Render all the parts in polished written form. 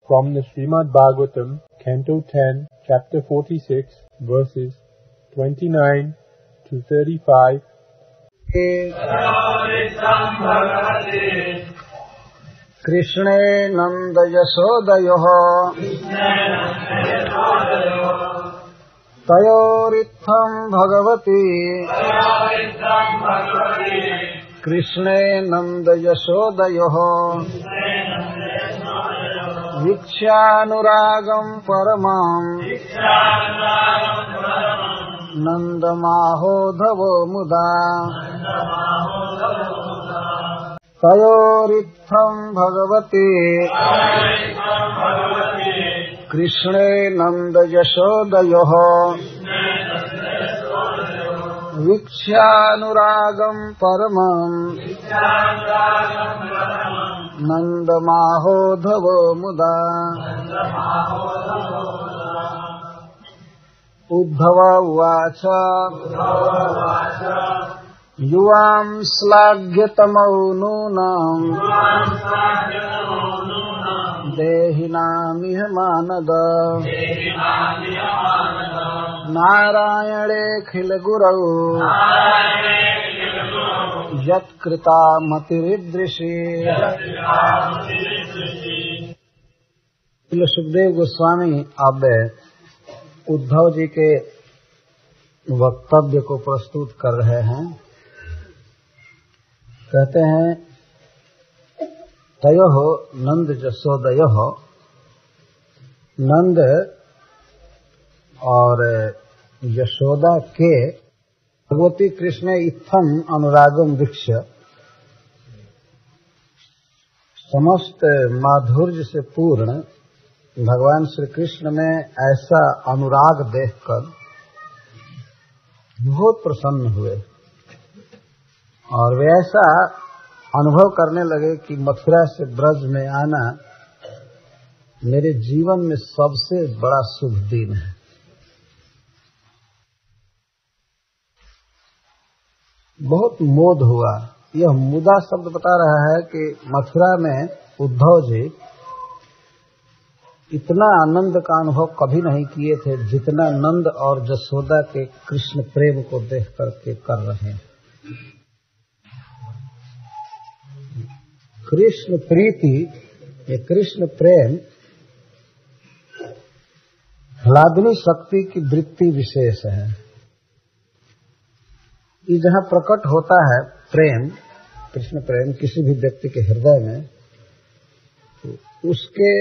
from the Srimad Bhagavatam, Canto 10, Chapter 46, verses 29 to 35. कृष्णे नंद यशोदयोः तयोरित्थं भगवती कृष्णे नंद यशोदयोः वीक्ष्यानुरागं परमं नन्दमाहोधवो मुदा तयोरित्थं भगवती कृष्णे नंद यशोदयोः वीक्ष्यानुरागं परमं नन्दमाहोधवो मुदा उद्धव उवाच युवां श्लाघ्यतमौ नूनं देहिनामिह मानद नारायणेऽखिलगुरौ यत्कृता मतिरीदृशी। सुखदेव गोस्वामी अब उद्धव जी के वक्तव्य को प्रस्तुत कर रहे हैं। कहते हैं तयोः नंद यशोदयोः, नंद और यशोदा के भगवती कृष्ण इत्थम अनुरागम वीक्ष्य, समस्त माधुर्य से पूर्ण भगवान श्री कृष्ण में ऐसा अनुराग देखकर बहुत प्रसन्न हुए और वे ऐसा अनुभव करने लगे कि मथुरा से ब्रज में आना मेरे जीवन में सबसे बड़ा शुभ दिन है। बहुत मोद हुआ। यह मुदा शब्द बता रहा है कि मथुरा में उद्धव जी इतना आनंद का अनुभव कभी नहीं किए थे जितना नंद और यशोदा के कृष्ण प्रेम को देख करके कर रहे हैं। कृष्ण प्रीति, ये कृष्ण प्रेम ह्लादनी शक्ति की वृत्ति विशेष है। ये जहाँ प्रकट होता है प्रेम, कृष्ण प्रेम किसी भी व्यक्ति के हृदय में, तो उसके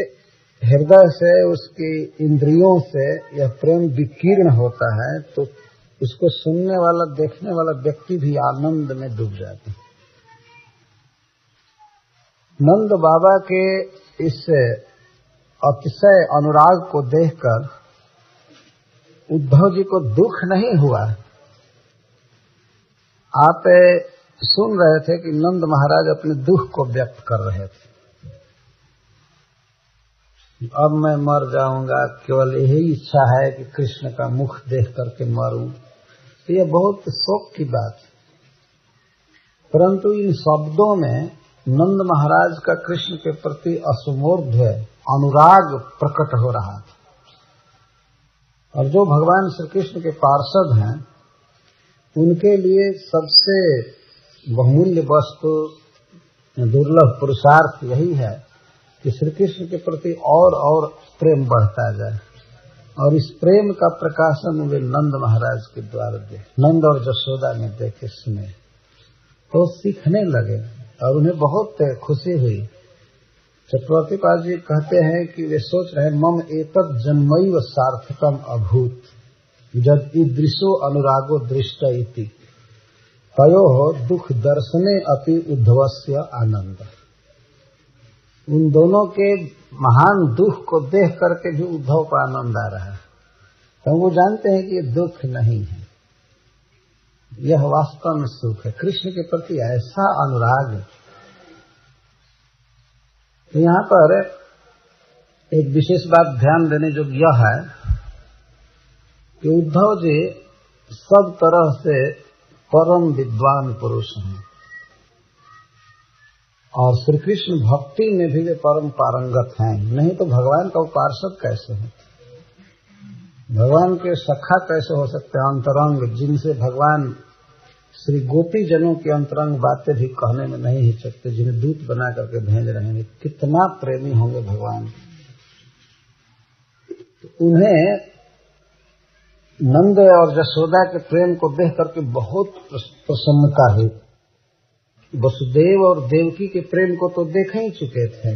हृदय से, उसकी इंद्रियों से यह प्रेम विकीर्ण होता है, तो उसको सुनने वाला, देखने वाला व्यक्ति भी आनंद में डूब जाता है। नंद बाबा के इस अतिशय अनुराग को देखकर उद्धव जी को दुख नहीं हुआ। आप सुन रहे थे कि नंद महाराज अपने दुख को व्यक्त कर रहे थे। अब मैं मर जाऊंगा, केवल यही इच्छा है कि कृष्ण का मुख देख करके मरूं। तो यह बहुत शोक की बात है, परंतु इन शब्दों में नंद महाराज का कृष्ण के प्रति असमूर्ध अनुराग प्रकट हो रहा था। और जो भगवान श्री कृष्ण के पार्षद हैं, उनके लिए सबसे बहुमूल्य वस्तु, दुर्लभ पुरुषार्थ यही है कि श्री कृष्ण के प्रति और प्रेम बढ़ता जाए। और इस प्रेम का प्रकाशन वे नंद महाराज के द्वारा नंद और यशोदा ने देखे, सुने, तो सीखने लगे और उन्हें बहुत खुशी हुई। चक्रवर्ती पाद जी कहते हैं कि वे सोच रहे, मम एतत् जन्मैव सार्थकम अभूत जद ईदृशो अनुरागो दृष्ट इति तयोः दुख दर्शने अपि उद्धवस्य आनंद। उन दोनों के महान दुख को देख करके भी उद्धव को आनंद आ रहा है। तो वो जानते हैं कि ये दुख नहीं है, यह वास्तव में सुख है। कृष्ण के प्रति ऐसा अनुराग है। तो यहाँ पर एक विशेष बात ध्यान देने योग्य यह है कि उद्धव जी सब तरह से परम विद्वान पुरुष हैं और श्री कृष्ण भक्ति में भी वे परम पारंगत हैं, नहीं तो भगवान का उपासक कैसे है? भगवान के सखा कैसे हो सकते हैं? अंतरंग, जिनसे भगवान श्री गोपी जनों की अंतरंग बातें भी कहने में नहीं हिचकते, जिन्हें दूत बना करके भेज रहे हैं, कितना प्रेमी होंगे भगवान। तो उन्हें नंद और यशोदा के प्रेम को देख करके बहुत प्रसन्नता हुई। वसुदेव और देवकी के प्रेम को तो देख ही चुके थे।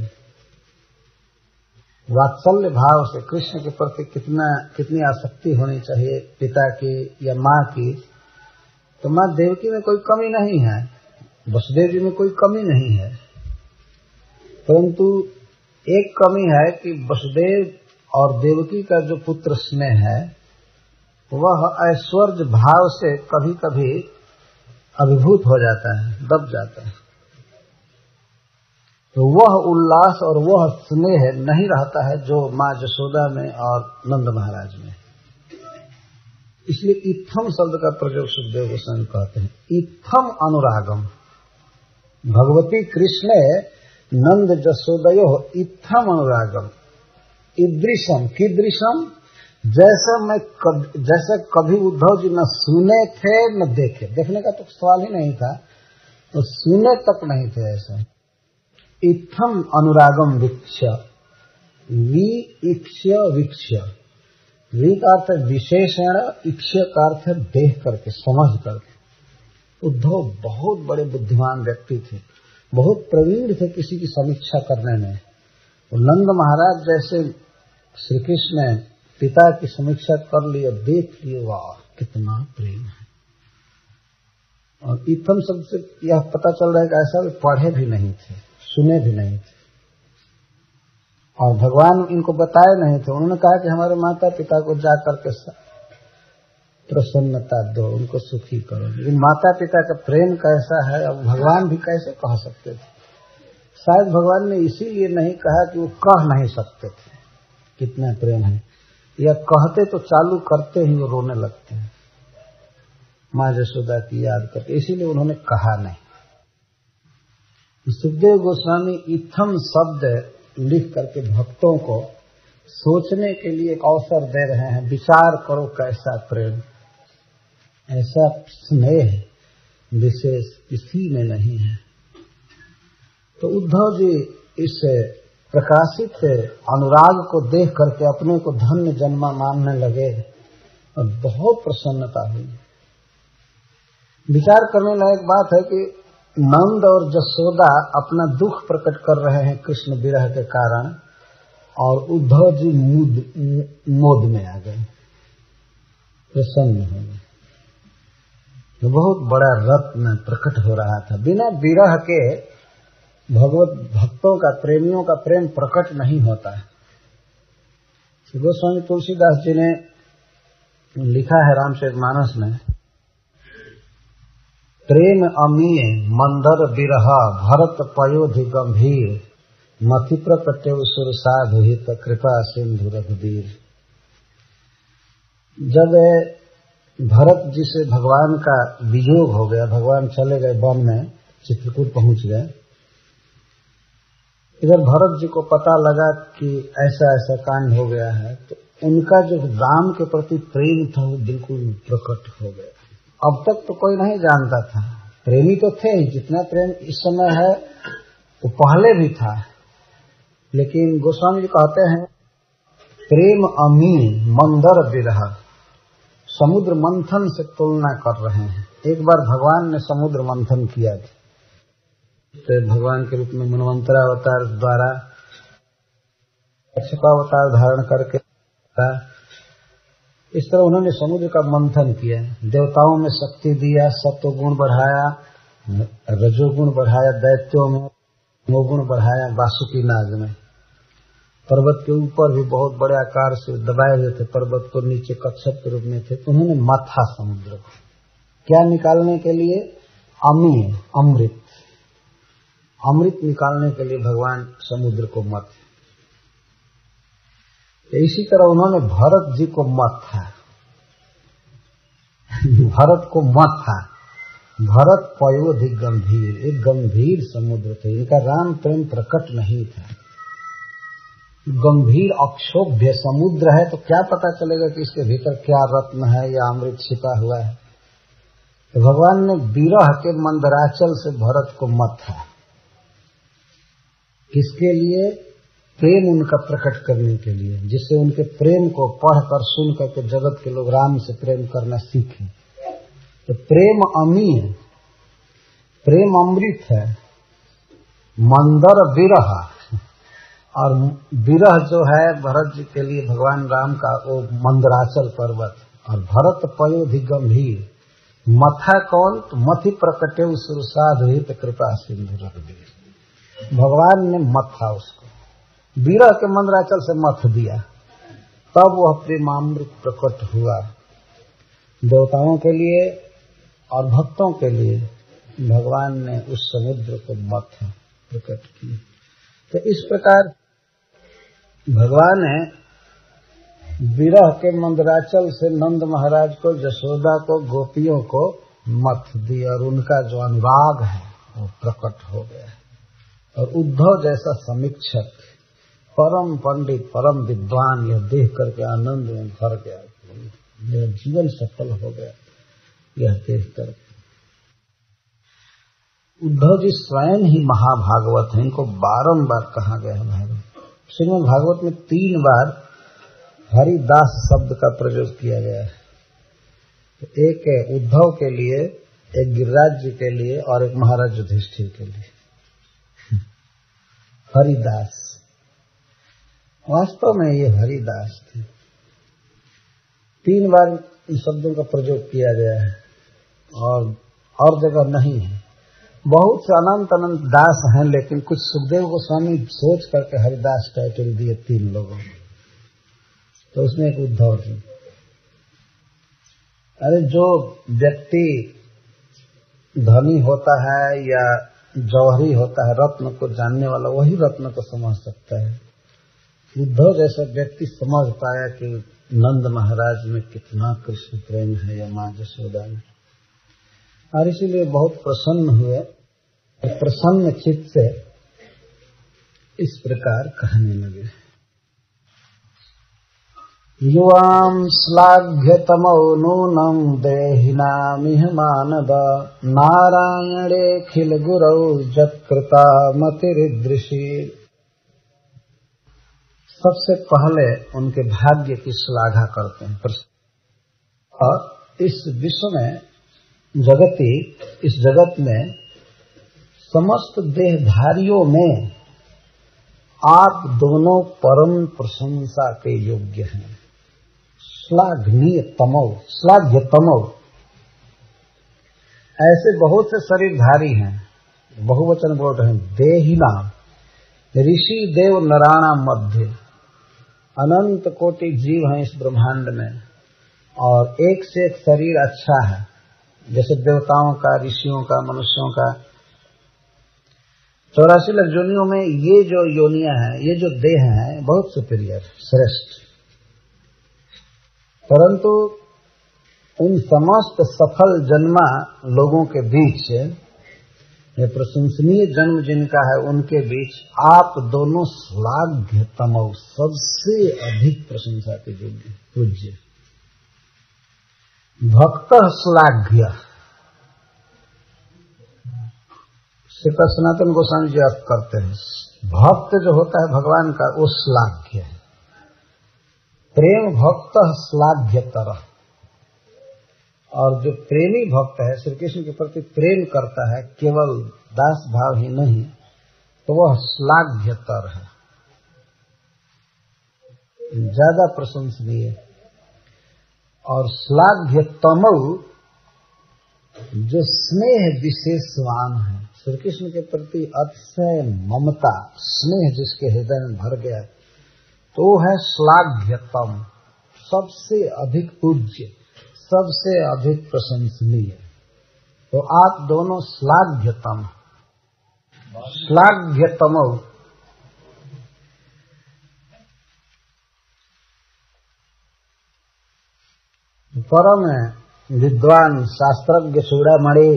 वात्सल्य भाव से कृष्ण के प्रति कितनी आसक्ति होनी चाहिए पिता की या माँ की। तो माँ देवकी में कोई कमी नहीं है, वसुदेव जी में कोई कमी नहीं है, परंतु एक कमी है कि वसुदेव और देवकी का जो पुत्र स्नेह है वह ऐश्वर्य भाव से कभी कभी अभिभूत हो जाता है, दब जाता है। तो वह उल्लास और वह स्नेह नहीं रहता है जो माँ यशोदा में और नंद महाराज में। इसलिए इत्थम शब्द का प्रयोग सुखदेव गोस्वामी कहते हैं, इत्थम अनुरागम। भगवती कृष्ण नंद यशोदयो इत्थम अनुरागम, ईदृशम कीदृशम, जैसे कभी उद्धव जी न सुने थे न देखे। देखने का तो सवाल ही नहीं था, तो सुने तक नहीं थे ऐसा। इत्थम अनुरागम वीक्ष्य, वीक्ष्य, वी का अर्थ विशेषण, इक्ष्य का अर्थ देख करके, समझ करके। उद्धव बहुत बड़े बुद्धिमान व्यक्ति थे, बहुत प्रवीण थे किसी की समीक्षा करने में। और नंद महाराज जैसे श्री कृष्ण ने पिता की समीक्षा कर ली और देख लिए, वाह कितना प्रेम है। और इत्थम शब्द से यह पता चल रहा है कि ऐसा वे पढ़े भी नहीं थे, सुने भी नहीं थे, और भगवान इनको बताए नहीं थे। उन्होंने कहा कि हमारे माता पिता को जा करके प्रसन्नता दो, उनको सुखी करो। लेकिन माता पिता का प्रेम कैसा है अब भगवान भी कैसे कह सकते थे? शायद भगवान ने इसीलिए नहीं कहा कि वो कह नहीं सकते थे कितना प्रेम है, या कहते तो चालू करते ही वो रोने लगते हैं माँ यशोदा की याद करके, इसीलिए उन्होंने कहा नहीं। सुखदेव गोस्वामी इत्थम शब्द लिख करके भक्तों को सोचने के लिए एक अवसर दे रहे हैं। विचार करो कैसा प्रेम, ऐसा स्नेह विशेष किसी में नहीं है। तो उद्धव जी इस प्रकाशित अनुराग को देख करके अपने को धन्य जन्मा मानने लगे और बहुत प्रसन्नता हुई। विचार करने लायक बात है कि नंद और यशोदा अपना दुख प्रकट कर रहे हैं कृष्ण विरह के कारण, और उद्धव जी मोद में आ गए, प्रसन्न हो गए। तो बहुत बड़ा रत्न प्रकट हो रहा था। बिना विरह के भगवत भक्तों का, प्रेमियों का प्रेम प्रकट नहीं होता है। गोस्वामी तुलसीदास जी ने लिखा है रामचरितमानस में, प्रेम अमीय मंदर विरह भरत पयोधि गंभीर, मति प्रकटे सुर साधु हित कृपा सिंधु रघुवीर। जब भरत जी से भगवान का वियोग हो गया, भगवान चले गए वन में, चित्रकूट पहुंच गए, इधर भरत जी को पता लगा कि ऐसा ऐसा कांड हो गया है, तो उनका जो राम के प्रति प्रेम था वो बिल्कुल प्रकट हो गया। अब तक तो कोई नहीं जानता था, प्रेमी तो थे ही, जितना प्रेम इस समय है वो पहले भी था। लेकिन गोस्वामी जी कहते हैं प्रेम अमी मंदर विरह, समुद्र मंथन से तुलना कर रहे हैं। एक बार भगवान ने समुद्र मंथन किया था, तो भगवान के रूप में मनवंतरावतार द्वारा अवतार धारण करके इस तरह उन्होंने समुद्र का मंथन किया। देवताओं में शक्ति दिया, सत्व गुण बढ़ाया, रजोगुण बढ़ाया, दैत्यों में मोगुण बढ़ाया, वासुकी नाग में। पर्वत के ऊपर भी बहुत बड़े आकार से दबाए हुए थे, पर्वत को नीचे कच्छप के रूप में थे, तो उन्होंने मथा समुद्र को क्या निकालने के लिए? अमी, अमृत, अमृत निकालने के लिए भगवान समुद्र को मथ। इसी तरह उन्होंने भरत जी को मथा, भरत को मथा, भरत पयोधि गंभीर, एक गंभीर समुद्र थे, इनका राम प्रेम प्रकट नहीं था। गंभीर अक्षोभ्य समुद्र है तो क्या पता चलेगा कि इसके भीतर क्या रत्न है या अमृत छिपा हुआ है। तो भगवान ने विरह के मंदराचल से भरत को मथा। किसके लिए? प्रेम उनका प्रकट करने के लिए, जिससे उनके प्रेम को पढ़कर सुन करके जगत के लोग राम से प्रेम करना सीखें। तो प्रेम अमी है, प्रेम अमृत है, मंदर विरह। और विरह जो है भरत जी के लिए भगवान राम का वो मंदराचल पर्वत। और भरत पयोधि गंभीर, मथा कौन? तो मथि प्रकटे सुरसाधुहित कृपा सिंधु रघुवीर। भगवान ने मथा उसको, विरह के मंदराचल से मथ दिया, तब वह प्रेमामृत प्रकट हुआ। देवताओं के लिए और भक्तों के लिए भगवान ने उस समुद्र को मथ प्रकट किया। तो इस प्रकार भगवान ने विरह के मंदराचल से नंद महाराज को, यशोदा को, गोपियों को मथ दी और उनका जो अनुराग है वो प्रकट हो गया। और उद्धव जैसा समीक्षक, परम पंडित, परम विद्वान यह देख करके आनंद में भर गया, मेरा जीवन सफल हो गया यह देख कर। उद्धव जी स्वयं ही महाभागवत हैं, इनको बारंबार कहा गया है भागवत। श्रीमद् भागवत में 3 बार हरिदास शब्द का प्रयोग किया गया है। तो एक है उद्धव के लिए, एक गिरिराज जी के लिए और एक महाराज युधिष्ठिर के लिए। हरिदास, वास्तव में ये हरिदास थे। 3 बार इन शब्दों का प्रयोग किया गया है और जगह नहीं है। बहुत से अनंत अनंत दास हैं, लेकिन कुछ सुखदेव गोस्वामी सोच करके हरिदास टाइटल दिए 3 लोगों को। तो उसमें एक उद्धव जी। अरे जो व्यक्ति धनी होता है या जौहरी होता है, रत्न को जानने वाला, वही रत्न को समझ सकता है। उद्धव जैसा व्यक्ति समझ पाया कि नंद महाराज में कितना कृष्ण प्रेम है या माँ यशोदा में, और इसीलिए बहुत प्रसन्न हुए। प्रसन्न चित्त से इस प्रकार कहने लगे। युवां श्लाघ्यतमो नूनं देहिनामिह मानद नारायणेऽखिल गुरौ जत्कृता मतिरिदृशी। सबसे पहले उनके भाग्य की श्लाघा करते हैं। और इस विश्व में इस जगत में समस्त देहधारियों में आप दोनों परम प्रशंसा के योग्य हैं। श्लाघनीय तमो, श्लाघ्य तमो। ऐसे बहुत से शरीरधारी हैं, बहुवचन बोल रहे हैं। देहिना, ऋषि देव नराणा मध्य, अनंत कोटि जीव हैं इस ब्रह्मांड में, और एक से एक शरीर अच्छा है, जैसे देवताओं का, ऋषियों का, मनुष्यों का। 84 लाख योनियों में ये जो योनियां हैं, ये जो देह हैं, बहुत सुपीरियर, श्रेष्ठ। परंतु उन समस्त सफल जन्मा लोगों के बीच, ये प्रशंसनीय जन्म जिनका है, उनके बीच आप दोनों श्लाघ्यतम, सबसे अधिक प्रशंसा के योग्य, पूज्य। भक्त श्लाघ्य, श्रीपद सनातन गोस्वामी जी अर्थ करते हैं। भक्त जो होता है भगवान का, वो श्लाघ्य है। प्रेम भक्त श्लाघ्यतर। और जो प्रेमी भक्त है, श्री कृष्ण के प्रति प्रेम करता है, केवल दास भाव ही नहीं, तो वह श्लाघ्यतर है, ज्यादा प्रशंसनीय। और श्लाघ्यतमौ जो स्नेह विशेषवान है, श्री कृष्ण के प्रति अतिशय ममता, स्नेह जिसके हृदय में भर गया, तो है श्लाघ्यतम, सबसे अधिक पूज्य, सबसे अधिक प्रशंसनीय। तो आप दोनों श्लाघ्यतम, श्लाघ्यतमो। परम विद्वान शास्त्रज्ञ चूड़ामणि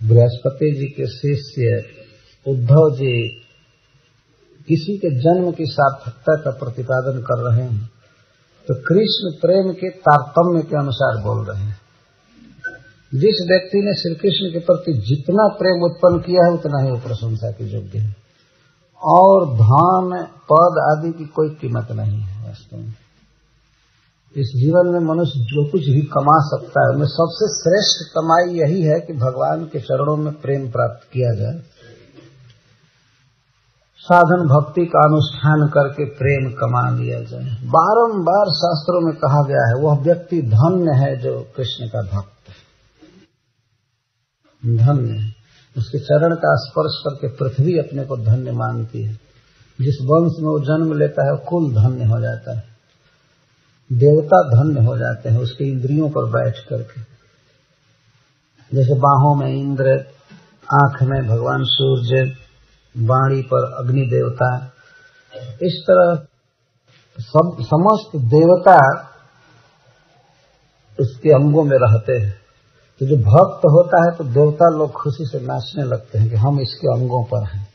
बृहस्पति जी के शिष्य उद्धव जी किसी के जन्म की सार्थकता का प्रतिपादन कर रहे हैं, तो कृष्ण प्रेम के तारतम्य के अनुसार बोल रहे हैं। जिस व्यक्ति ने श्री कृष्ण के प्रति जितना प्रेम उत्पन्न किया है उतना ही वो प्रशंसा के योग्य है, और धन पद आदि की कोई कीमत नहीं है। वास्तव में इस जीवन में मनुष्य जो कुछ भी कमा सकता है, उनमें सबसे श्रेष्ठ कमाई यही है कि भगवान के चरणों में प्रेम प्राप्त किया जाए, साधन भक्ति का अनुष्ठान करके प्रेम कमा लिया जाए। बारंबार शास्त्रों में कहा गया है वह व्यक्ति धन्य है जो कृष्ण का भक्त है, धन्य है। उसके चरण का स्पर्श करके पृथ्वी अपने को धन्य मानती है। जिस वंश में वो जन्म लेता है वो कुल धन्य हो जाता है, देवता धन्य हो जाते हैं उसके इंद्रियों पर बैठ करके। जैसे बाहों में इंद्र, आंख में भगवान सूर्य, वाणी पर अग्नि देवता, इस तरह समस्त देवता उसके अंगों में रहते हैं। तो जो भक्त होता है तो देवता लोग खुशी से नाचने लगते हैं कि हम इसके अंगों पर हैं,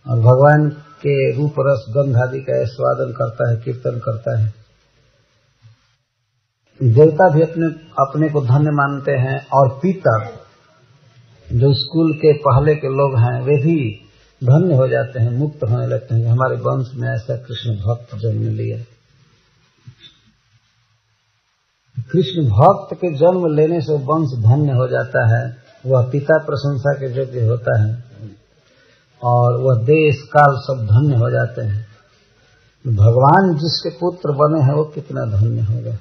और भगवान के रूप रस गंध आदि का स्वादन करता है, कीर्तन करता है। देवता भी अपने को धन्य मानते हैं, और पितर जो स्कूल के पहले के लोग हैं वे भी धन्य हो जाते हैं, मुक्त होने लगते हैं कि हमारे वंश में ऐसा कृष्ण भक्त जन्म लिया। कृष्ण भक्त के जन्म लेने से वंश धन्य हो जाता है, वह पिता प्रशंसा के योग्य होता है, और वह देश काल सब धन्य हो जाते हैं। भगवान जिसके पुत्र बने हैं वो कितना धन्य होगा।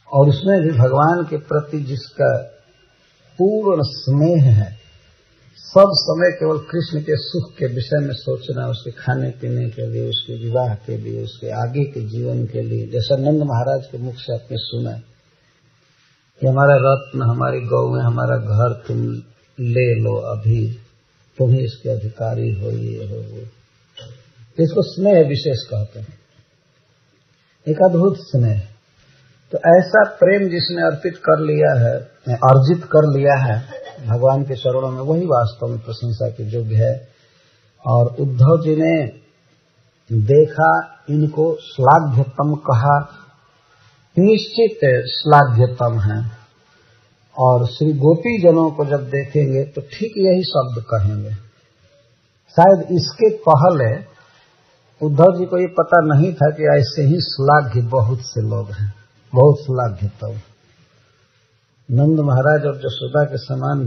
और उसमें भी भगवान के प्रति जिसका पूर्ण स्नेह है, सब समय केवल कृष्ण के सुख के विषय में सोचना, उसके खाने पीने के लिए, उसके विवाह के लिए, उसके आगे के जीवन के लिए। जैसा नंद महाराज के मुख से आपने सुना कि हमारा रत्न, हमारी गौ, हमारा घर तुम ले लो, अभी तुम ही इसके अधिकारी हो, ये हो वो। इसको स्नेह विशेष कहते हैं, एक अद्भुत स्नेह। तो ऐसा प्रेम जिसने अर्पित कर लिया है, अर्जित कर लिया है भगवान के चरणों में, वही वास्तव में प्रशंसा के योग्य है। और उद्धव जी ने देखा, इनको श्लाघ्यतम कहा, निश्चित श्लाघ्यतम है। और श्री गोपी जनों को जब देखेंगे तो ठीक यही शब्द कहेंगे। शायद इसके पहले उद्धव जी को ये पता नहीं था कि ऐसे ही श्लाघ्य बहुत से लोग हैं, बहुत श्लाघ्यतम। नंद महाराज और यशोदा के समान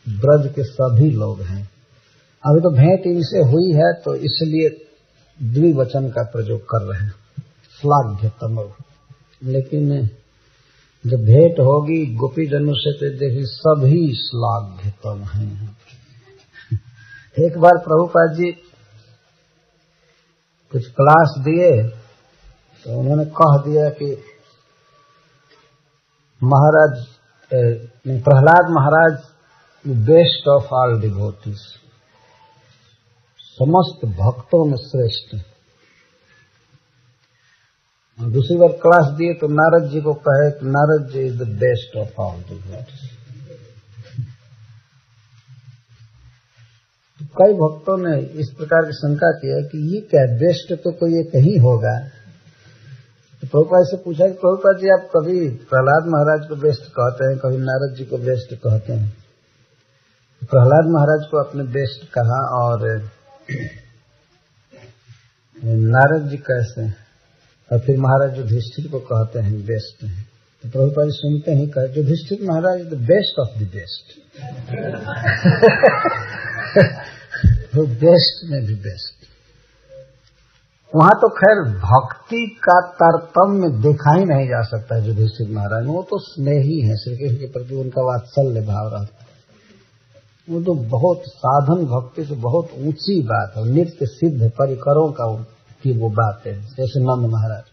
ब्रज के सभी लोग हैं। अभी तो भेंट इनसे हुई है तो इसलिए द्विवचन का प्रयोग कर रहे हैं, श्लाघ्यतम। लेकिन जब भेंट होगी गोपी जनों से तो देखिए सभी श्लाघ्यतम हैं। एक बार प्रभुपाद जी कुछ क्लास दिए तो उन्होंने कह दिया कि महाराज प्रहलाद महाराज बेस्ट ऑफ ऑल डिवोटीज, समस्त भक्तों में श्रेष्ठ। दूसरी बार क्लास दिए तो नारद जी को कहे कि Narad ji is the best of all devotees. तो कई भक्तों ने इस प्रकार की शंका की है कि ये क्या, बेस्ट तो कोई एक ही होगा। तो प्रभुपाद से पूछा कि प्रभुपाद जी आप कभी प्रहलाद महाराज को बेस्ट कहते हैं, कभी नारद जी को बेस्ट कहते हैं। प्रहलाद महाराज को आपने बेस्ट कहा और नारद जी कैसे, और फिर महाराज युधिष्ठिर को कहते हैं बेस्ट हैं। तो प्रभुपाद जी सुनते ही कहे Yudhishthir Maharaj the best of the best. तो बेस्ट में भी बेस्ट। वहां तो खैर भक्ति का तारतम्य देखा ही नहीं जा सकता है युधिष्ठिर महाराज। वो तो स्नेही है, श्री कृष्ण के प्रति उनका वात्सल्य भाव रहता है। वो तो बहुत साधन भक्ति से बहुत ऊंची बात है, नित्य सिद्ध परिकरों का की वो बात है। जैसे नंद महाराज,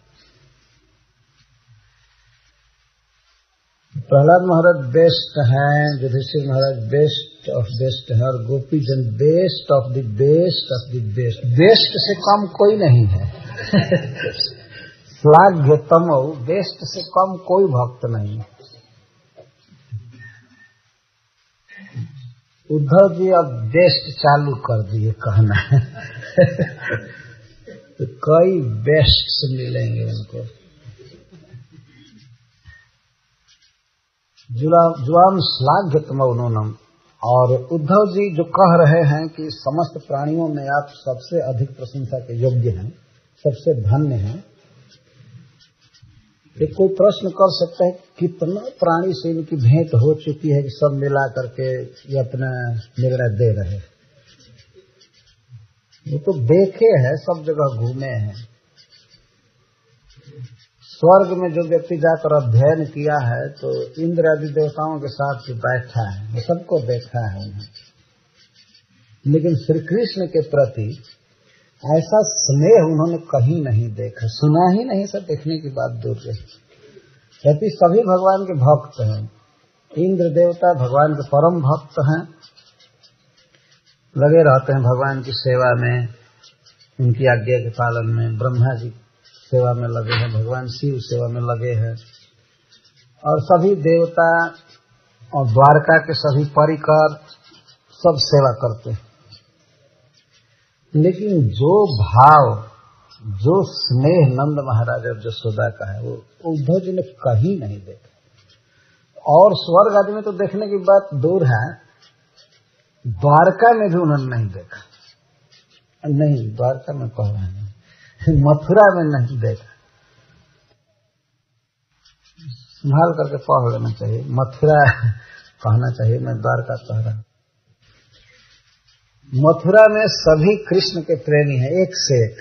प्रहलाद महाराज बेस्ट हैं, युधिष्ठिर महाराज बेस्ट ऑफ बेस्ट है, और गोपी जन best of the best of the best. Best से कम कोई नहीं है। श्लाघ्यतम, बेस्ट से कम कोई भक्त नहीं। उद्धव जी अब बेस्ट चालू कर दिए कहना है। तो कई बेस्ट मिलेंगे उनको। जुआम श्लाघ्यतमौनम। और उद्धव जी जो कह रहे हैं कि समस्त प्राणियों में आप सबसे अधिक प्रशंसा के योग्य हैं, सबसे धन्य हैं। एक कोई प्रश्न कर सकता है कितना प्राणी से इनकी भेंट हो चुकी है कि सब मिला करके ये अपना निर्णय दे रहे हैं। ये तो देखे हैं, सब जगह घूमे हैं। स्वर्ग में जो व्यक्ति जाकर अध्ययन किया है तो इंद्र आदि देवताओं के साथ जो बैठा है वो सबको देखा है उन्हें। लेकिन श्री कृष्ण के प्रति ऐसा स्नेह उन्होंने कहीं नहीं देखा, सुना ही नहीं। सब देखने की बात दूर रही। यदि सभी भगवान के भक्त हैं, इंद्र देवता भगवान के परम भक्त हैं, लगे रहते हैं भगवान की सेवा में, उनकी आज्ञा के पालन में। ब्रह्मा जी सेवा में लगे हैं, भगवान शिव सेवा में लगे हैं, और सभी देवता और द्वारका के सभी परिकर सब सेवा करते हैं। लेकिन जो भाव, जो स्नेह नंद महाराज और यशोदा का है वो उद्धव जी ने कहीं नहीं देखा। और स्वर्ग आदि में तो देखने की बात दूर है, द्वारका में भी उन्होंने नहीं देखा। नहीं, द्वारका में कह रहे हैं, मथुरा में नहीं देखा। संभाल करके पढ़ लेना चाहिए, मथुरा कहना चाहिए, मैं द्वारका कह रहा हूं। मथुरा में सभी कृष्ण के प्रेमी हैं, एक से एक,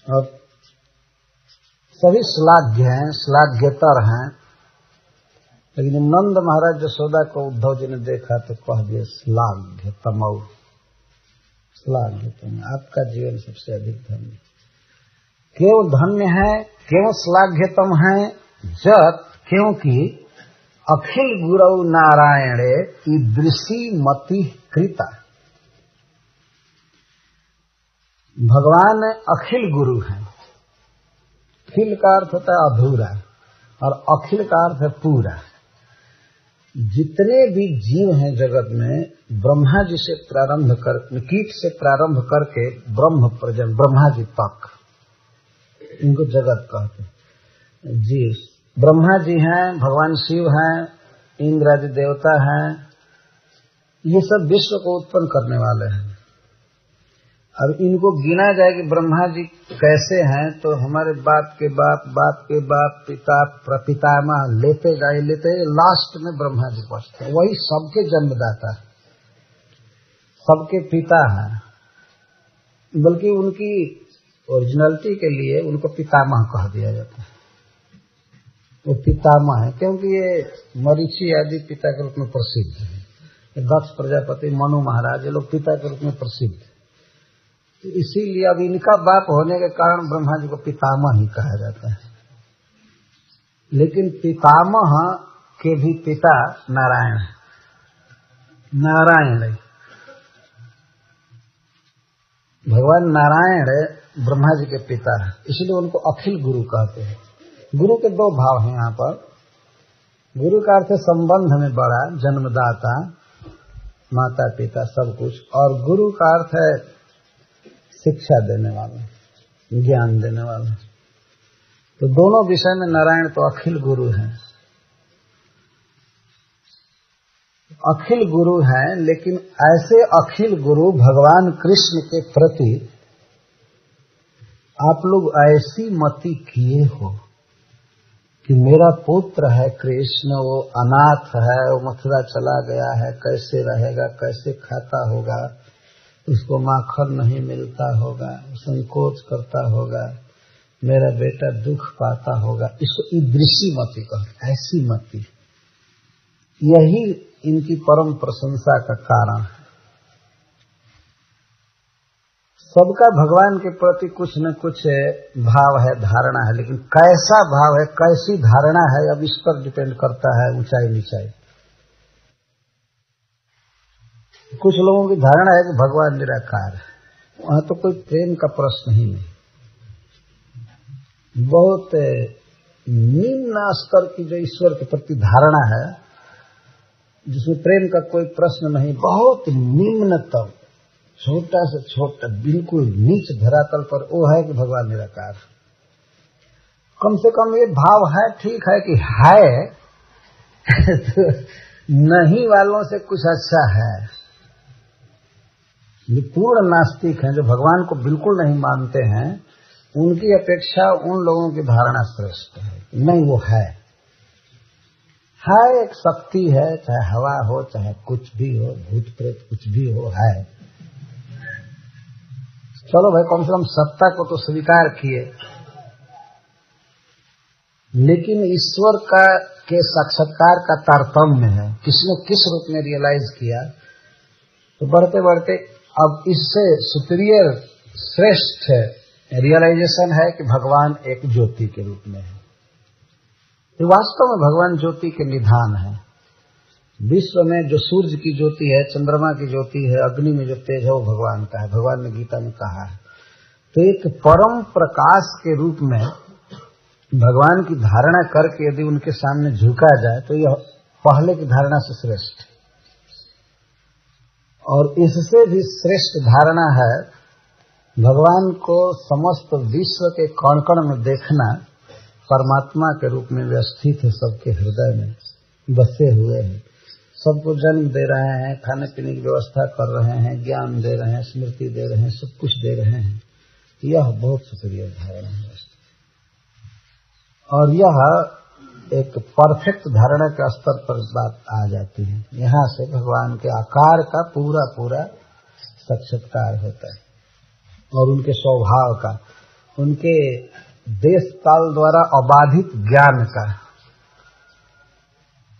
और सभी श्लाघ्य हैं, श्लाघ्यतर हैं। लेकिन नंद महाराज यशोदा को उद्धव जी ने देखा तो कह दिया श्लाघ्य तमौ, श्लाघ्य तम। आपका जीवन सबसे अधिक धन्य। क्यों धन्य है, क्यों श्लाघ्यतम है? जत, क्योंकि अखिल गुरु नारायणे ईदृशी मति कृता। भगवान अखिल गुरु हैं। अखिल का अर्थ होता है अधूरा, और अखिल का अर्थ है पूरा। जितने भी जीव हैं जगत में, ब्रह्मा जी से प्रारंभ कर, कीट से प्रारंभ करके ब्रह्म पर्यंत, ब्रह्मा जी तक, इनको जगत कहते हैं। जीव ब्रह्मा जी हैं, भगवान शिव हैं, इंद्र आदि देवता हैं, ये सब विश्व को उत्पन्न करने वाले हैं। अब इनको गिना जाए कि ब्रह्मा जी कैसे हैं, तो हमारे बाप के बाप, बाप के बाप, पिता प्रपितामह लेते गए, लास्ट में ब्रह्मा जी पहुंचते हैं। वही सबके जन्मदाता, सबके पिता हैं। बल्कि उनकी ओरिजिनलिटी के लिए उनको पितामह कह दिया जाता है। वो पितामह है क्योंकि ये मरीचि आदि पिता के रूप में प्रसिद्ध है। दक्ष प्रजापति, मनु महाराज, ये लोग पिता के रूप में प्रसिद्ध है। तो इसीलिए अब इनका बाप होने के कारण ब्रह्मा जी को पितामह ही कहा जाता है। लेकिन पितामह के भी पिता नारायण है। नारायण भगवान नारायण ब्रह्मा जी के पिता है, इसलिए उनको अखिल गुरु कहते हैं। गुरु के दो भाव हैं यहाँ पर। गुरु का अर्थ है संबंध में बड़ा, जन्मदाता, माता पिता सब कुछ, और गुरु का अर्थ है शिक्षा देने वाला, ज्ञान देने वाला। तो दोनों विषय में नारायण तो अखिल गुरु हैं। अखिल गुरु हैं, लेकिन ऐसे अखिल गुरु भगवान कृष्ण के प्रति आप लोग ऐसी मति किए हो कि मेरा पुत्र है कृष्ण, वो अनाथ है, वो मथुरा चला गया है, कैसे रहेगा, कैसे खाता होगा, उसको माखन नहीं मिलता होगा, संकोच करता होगा, मेरा बेटा दुख पाता होगा। इसको ईदृशी मति कहते, ऐसी मति। यही इनकी परम प्रशंसा का कारण है। सबका भगवान के प्रति कुछ न कुछ भाव है, धारणा है, लेकिन कैसा भाव है, कैसी धारणा है, अब इस पर डिपेंड करता है ऊंचाई नीचाई। कुछ लोगों की धारणा है कि भगवान निराकार है, वहां तो कोई प्रेम का प्रश्न ही नहीं। बहुत निम्न स्तर की जो ईश्वर के प्रति धारणा है, जिसमें प्रेम का कोई प्रश्न नहीं, बहुत निम्नतम, छोटा से छोटा, बिल्कुल नीच धरातल पर वो है कि भगवान निराकार। कम से कम ये भाव है, ठीक है कि है तो नहीं वालों से कुछ अच्छा है। जो पूर्ण नास्तिक हैं, जो भगवान को बिल्कुल नहीं मानते हैं, उनकी अपेक्षा उन लोगों की धारणा श्रेष्ठ है। नहीं, वो है एक शक्ति है, चाहे हवा हो, चाहे कुछ भी हो, भूत प्रेत कुछ भी हो, है। चलो भाई, कम से कम सत्ता को तो स्वीकार किए। लेकिन ईश्वर का के साक्षात्कार का तारतम्य है, किसने किस रूप में रियलाइज किया, तो बढ़ते बढ़ते अब इससे सुपीरियर श्रेष्ठ रियलाइजेशन है कि भगवान एक ज्योति के रूप में है। ये वास्तव में भगवान ज्योति के निधान है। विश्व में जो सूर्य की ज्योति है, चंद्रमा की ज्योति है, अग्नि में जो तेज है, वो भगवान का है। भगवान ने गीता में कहा है। तो एक परम प्रकाश के रूप में भगवान की धारणा करके यदि उनके सामने झुका जाए तो यह पहले की धारणा से श्रेष्ठ, और इससे भी श्रेष्ठ धारणा है भगवान को समस्त विश्व के कण कण में देखना, परमात्मा के रूप में व्यवस्थित है, सबके हृदय में बसे हुए हैं, सबको जन्म दे रहे हैं, खाने पीने की व्यवस्था कर रहे हैं, ज्ञान दे रहे हैं, स्मृति दे रहे हैं, सब कुछ दे रहे हैं। यह बहुत सुपीरियर धारणा है, और यह एक परफेक्ट धारणा के स्तर पर बात आ जाती है। यहाँ से भगवान के आकार का पूरा पूरा साक्षात्कार होता है, और उनके स्वभाव का, उनके देश काल द्वारा अबाधित ज्ञान का।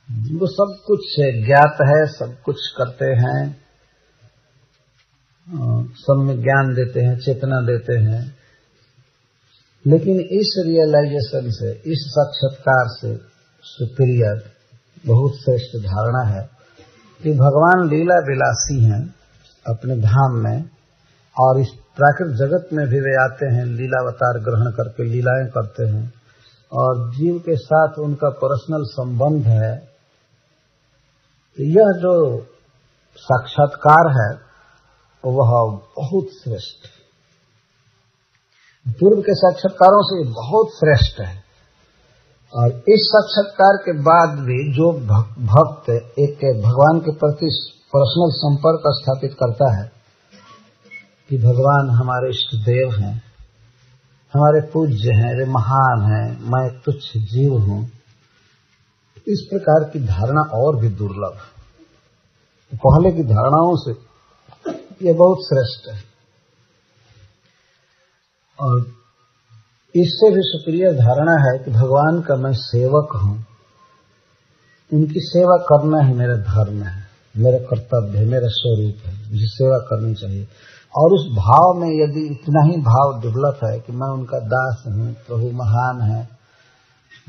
वो सब कुछ ज्ञात है, सब कुछ करते हैं, सब में ज्ञान देते हैं, चेतना देते हैं। लेकिन इस रियलाइजेशन से, इस साक्षात्कार से सुपीरियर बहुत श्रेष्ठ धारणा है कि भगवान लीला विलासी हैं अपने धाम में, और इस प्राकृतिक जगत में भी वे आते हैं, लीलावतार ग्रहण करके लीलाएं करते हैं, और जीव के साथ उनका पर्सनल संबंध है। तो यह जो साक्षात्कार है वह बहुत श्रेष्ठ, पूर्व के साक्षात्कारों से बहुत श्रेष्ठ है। और इस साक्षात्कार के बाद भी जो भक्त एक भगवान के प्रति पर्सनल संपर्क स्थापित करता है कि भगवान हमारे इष्ट देव हैं, हमारे पूज्य हैं, वे महान हैं, मैं तुच्छ जीव हूं, इस प्रकार की धारणा और भी दुर्लभ है। पहले की धारणाओं से यह बहुत श्रेष्ठ है, और इससे भी सुपीरियर धारणा है कि भगवान का मैं सेवक हूं, उनकी सेवा करना ही मेरा धर्म है, मेरा कर्तव्य है, मेरा स्वरूप है, मुझे सेवा करनी चाहिए। और उस भाव में यदि इतना ही भाव डेवलप है कि मैं उनका दास हूं, प्रभु महान है,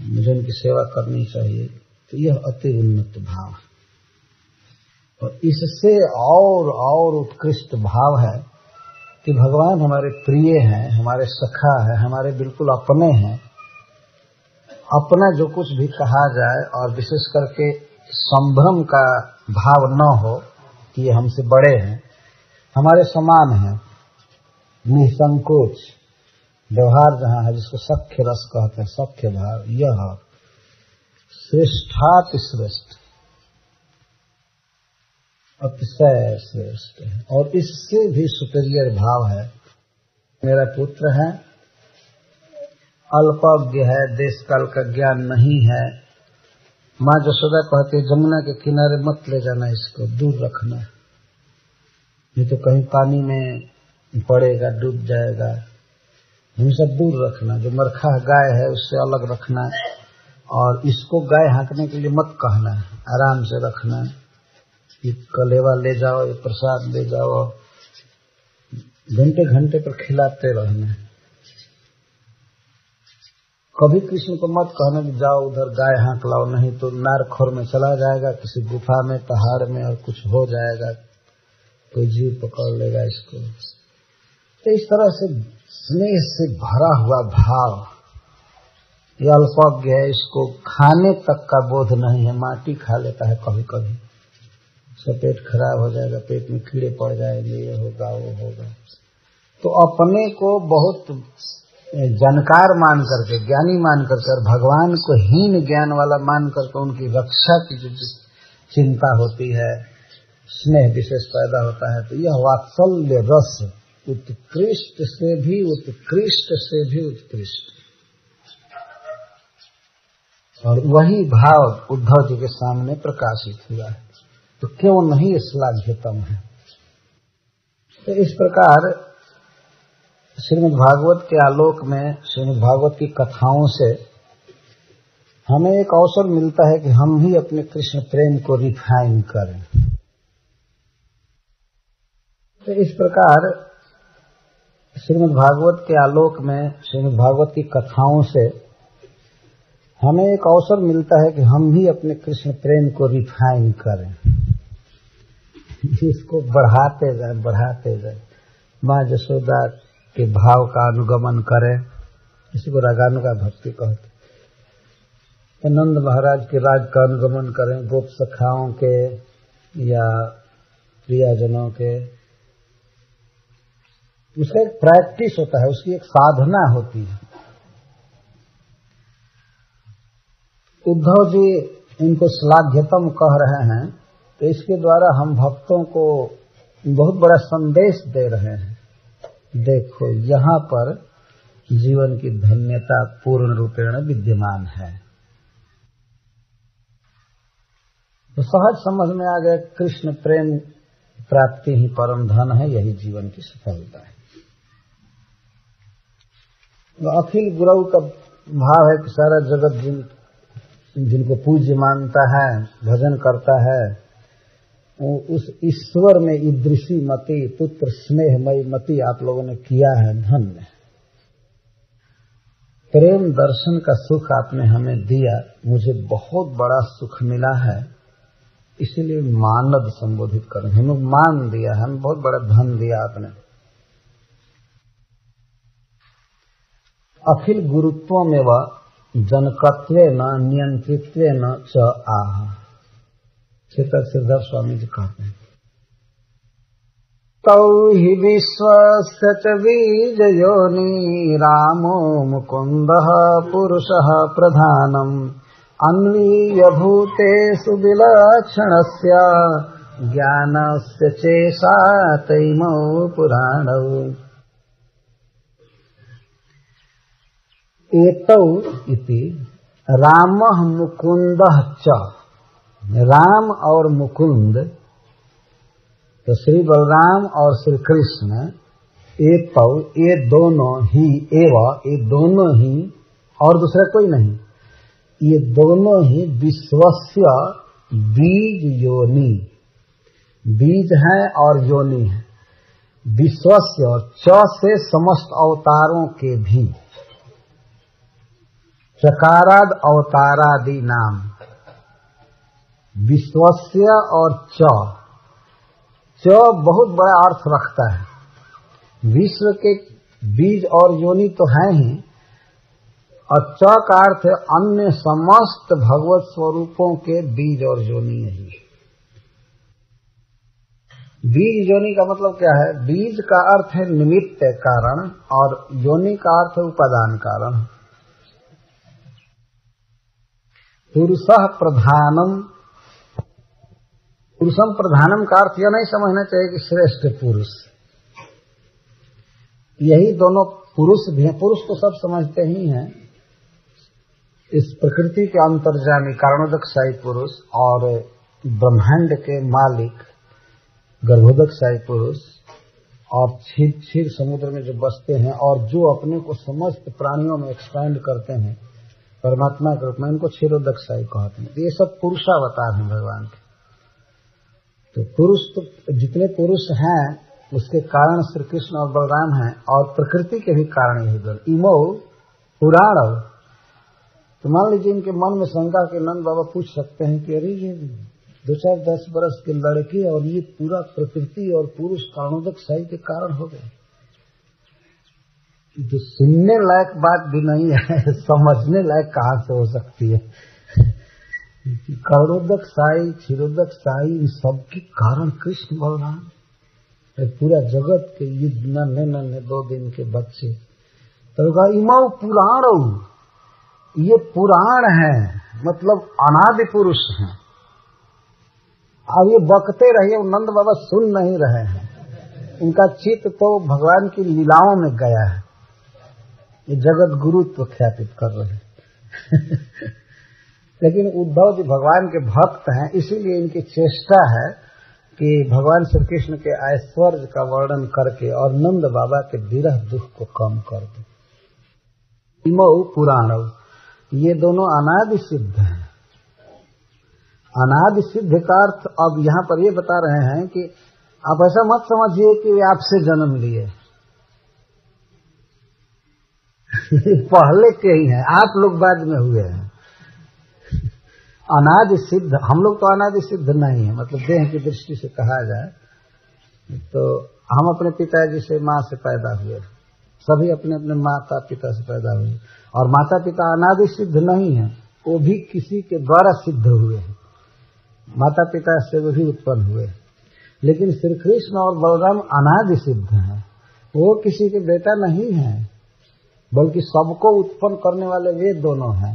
मुझे उनकी सेवा करनी चाहिए, तो यह अति उन्नत भाव है। और इससे और उत्कृष्ट भाव है कि भगवान हमारे प्रिय हैं, हमारे सखा है, हमारे बिल्कुल अपने हैं। अपना जो कुछ भी कहा जाए, और विशेष करके संभ्रम का भाव न हो कि ये हमसे बड़े हैं, हमारे समान हैं, निसंकोच व्यवहार जहाँ है, जिसको सख्य रस कहते हैं, सख्य भाव, यह श्रेष्ठाति श्रेष्ठ, अतिशय श्रेष्ठ है। और इससे भी सुपीरियर भाव है, मेरा पुत्र है, अल्पज्ञ है, देश काल का ज्ञान नहीं है। माँ यशोदा कहती है, जमुना के किनारे मत ले जाना, इसको दूर रखना, नहीं तो कहीं पानी में पड़ेगा, डूब जाएगा, हमेशा दूर रखना। जो मरखा गाय है उससे अलग रखना, और इसको गाय हाँकने के लिए मत कहना, आराम से रखना। ये कलेवा ले जाओ, ये प्रसाद ले जाओ, घंटे घंटे पर खिलाते रहना। कभी कृष्ण को मत कहना कि जाओ उधर गाय हाँक लाओ, नहीं तो नारखोर में चला जाएगा, किसी गुफा में, पहाड़ में, और कुछ हो जाएगा, कोई जीव पकड़ लेगा इसको। तो इस तरह से स्नेह से भरा हुआ भाव, ये अल्पज्ञ है, इसको खाने तक का बोध नहीं है, माटी खा लेता है कभी कभी, उसका पेट खराब हो जाएगा, पेट में कीड़े पड़ जाएंगे, ये होगा वो होगा। तो अपने को बहुत जानकार मान करके, ज्ञानी मान करके और भगवान को हीन ज्ञान वाला मान करके उनकी रक्षा की जो चिंता होती है, स्नेह विशेष पैदा होता है। तो यह वात्सल्य रस उत्कृष्ट से भी उत्कृष्ट से भी उत्कृष्ट, और वही भाव उद्धव जी के सामने प्रकाशित हुआ है। तो क्यों नहीं श्लाघ्यतम है। तो इस प्रकार श्रीमद् भागवत के आलोक में, श्रीमद् भागवत की कथाओं से हमें एक अवसर मिलता है कि हम ही अपने कृष्ण प्रेम को रिफाइन करें। तो इस प्रकार श्रीमद् भागवत के आलोक में, श्रीमद् भागवत की कथाओं से हमें एक अवसर मिलता है कि हम भी अपने कृष्ण प्रेम को रिफाइन करें, इसको बढ़ाते जाए। माँ यशोदा के भाव का अनुगमन करें, इसी को रागानुगा भक्ति कहते। नंद महाराज के राग का अनुगमन करें, गोप सखाओं के या प्रियजनों के। उसका एक प्रैक्टिस होता है, उसकी एक साधना होती है। उद्धव जी इनको श्लाघ्यतम कह रहे हैं, तो इसके द्वारा हम भक्तों को बहुत बड़ा संदेश दे रहे हैं। देखो, यहाँ पर जीवन की धन्यता पूर्ण रूपेण विद्यमान है। तो सहज समझ में आ गया, कृष्ण प्रेम प्राप्ति ही परम धन है, यही जीवन की सफलता है। तो अखिल गुरु का भाव है कि सारा जगत जिनको पूज्य मानता है, भजन करता है, उस ईश्वर में ईदृशी मति, पुत्र स्नेहमयी मति आप लोगों ने किया है, धन्य। प्रेम दर्शन का सुख आपने हमें दिया, मुझे बहुत बड़ा सुख मिला है, इसीलिए मानद संबोधित करें। हमें मान दिया, हमें बहुत बड़ा धन दिया आपने। अखिल गुरुत्व में व जनकत्वेन नियंत्रित्वेन च आह, चेतक सिद्धार्थ स्वामी जी कहते हैं। तौ हि विश्वस्य च बीजयोनि रामो मुकुन्दः पुरुषः प्रधानम् अन्वीय भूतेषु विलक्षणस्य ज्ञानस्य चेषा तैमौ पुराणौ। एतौ इति रामः मुकुन्दः च, राम और मुकुंद, तो श्री बलराम और श्री कृष्ण, एतौ ये दोनों ही, ये दोनों ही, और दूसरा कोई नहीं, ये दोनों ही विश्वस्य बीज योनि, बीज है और योनि है। विश्वस्य और च से समस्त अवतारों के भी, चकाराद अवतारादि नाम, विश्वस्य और च बहुत बड़ा अर्थ रखता है। विश्व के बीज और योनि तो है ही, और च का अर्थ है अन्य समस्त भगवत स्वरूपों के बीज और योनि यही। बीज योनि का मतलब क्या है? बीज का अर्थ है निमित्त कारण, और योनि का अर्थ है उपादान कारण। पुरुषः प्रधानम, पुरुषम प्रधानम का अर्थ यह नहीं समझना चाहिए कि श्रेष्ठ पुरुष, यही दोनों पुरुष भी हैं। पुरुष तो सब समझते ही हैं, इस प्रकृति के अंतर्जामी कारणोदकशाही पुरुष और ब्रह्मांड के मालिक गर्भोदकशाही पुरुष, और क्षीर समुद्र में जो बसते हैं और जो अपने को समस्त प्राणियों में एक्सपैंड करते हैं परमात्मा के रूप में, उनको क्षीरोदकशाही कहते हैं। ये सब पुरुषावतार हैं भगवान के। तो पुरुष तो जितने पुरुष हैं उसके कारण श्री कृष्ण और बलराम हैं, और प्रकृति के भी कारण यही दोनों। इमो पुराण, तो मान लीजिए इनके मन में शंका के नंद बाबा पूछ सकते हैं कि अरे ये 2-4-10 बरस के लड़के और ये पूरा प्रकृति और पुरुष कारणोदकशाही के कारण हो गए। तो सुनने लायक बात भी नहीं है, समझने लायक कहाँ से हो सकती है। कर्णोदक साई, क्षीरोदक साई, इन सबके कारण कृष्ण बलराम, पूरा जगत के युद्ध नन्हे नन्हे 2 दिन के बच्चे। तो कहा इमाऊ पुराण, ये पुराण है, मतलब अनादि पुरुष हैं। अब ये बकते रहिए, नंद बाबा सुन नहीं रहे हैं, इनका चित्त तो भगवान की लीलाओं में गया है, ये जगत गुरुत्व ख्यापित कर रहे हैं। लेकिन उद्धव जी भगवान के भक्त हैं, इसीलिए इनकी चेष्टा है कि भगवान श्री कृष्ण के ऐश्वर्य का वर्णन करके और नंद बाबा के विरह दुख को कम कर दे। इमौ पुराणौ, ये दोनों अनादि सिद्ध हैं। अनादि सिद्ध का अर्थ अब यहाँ पर ये बता रहे हैं कि आप ऐसा मत समझिए कि वे आपसे जन्म लिए, पहले के ही हैं, आप लोग बाद में हुए हैं। अनादि सिद्ध, हम लोग तो अनादि सिद्ध नहीं है, मतलब देह की दृष्टि से कहा जाए तो हम अपने पिताजी से, माँ से पैदा हुए, सभी अपने अपने माता पिता से पैदा हुए, और माता पिता अनादि सिद्ध नहीं है, वो भी किसी के द्वारा सिद्ध हुए हैं, माता पिता से वो भी उत्पन्न हुए। लेकिन श्री कृष्ण और बलराम अनादि सिद्ध हैं, वो किसी के बेटा नहीं है, बल्कि सबको उत्पन्न करने वाले वे दोनों हैं।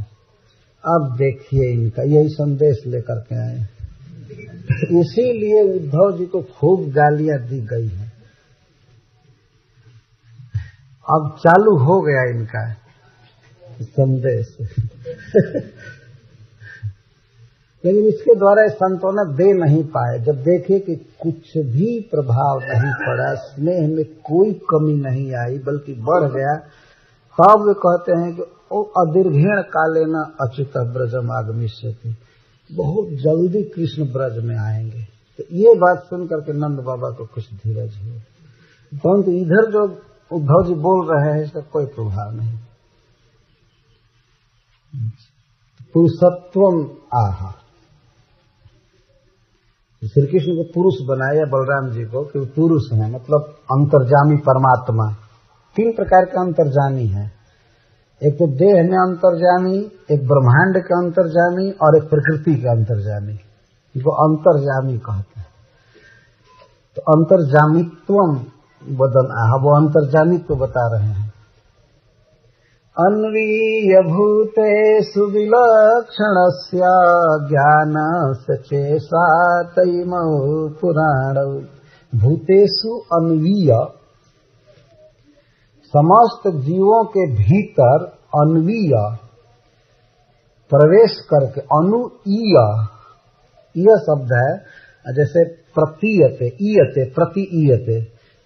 अब देखिए इनका यही संदेश लेकर के आए, इसीलिए उद्धव जी को खूब गालियां दी गई हैं। अब चालू हो गया इनका संदेश। लेकिन इसके द्वारा सांत्वना दे नहीं पाए। जब देखे कि कुछ भी प्रभाव नहीं पड़ा, स्नेह में कोई कमी नहीं आई बल्कि बढ़ गया, तब वे कहते हैं कि ओ अदीर्घेण कालेन अच्युत ब्रजम आगमिष्यति, बहुत जल्दी कृष्ण ब्रज में आएंगे। तो ये बात सुन करके नंद बाबा को कुछ धीरज हुआ, परंतु इधर जो उद्धव जी बोल रहे हैं इसका कोई प्रभाव नहीं। पुरुषत्वम आहा, श्री कृष्ण को पुरुष बनाया बलराम जी को कि पुरुष हैं, मतलब अंतर्जामी परमात्मा। 3 प्रकार के अंतर्जामी हैं, एक तो देह में अंतर्जामी, एक ब्रह्मांड के अंतर्जामी और एक प्रकृति के अंतर्जामी, इनको अंतर्जामी कहते हैं। तो अंतर्जामित्वम वदन आह, वो अंतर्जामित्व बता रहे हैं। अन्वीय भूतेषु विलक्षणस्य ज्ञानस्य चेषा तैमौ पुराणौ। भूतेषु अन्वीय, समस्त जीवों के भीतर अन्वीय प्रवेश करके, अनुईय, यह शब्द है जैसे प्रतीयते, ईयते, प्रतिईयते,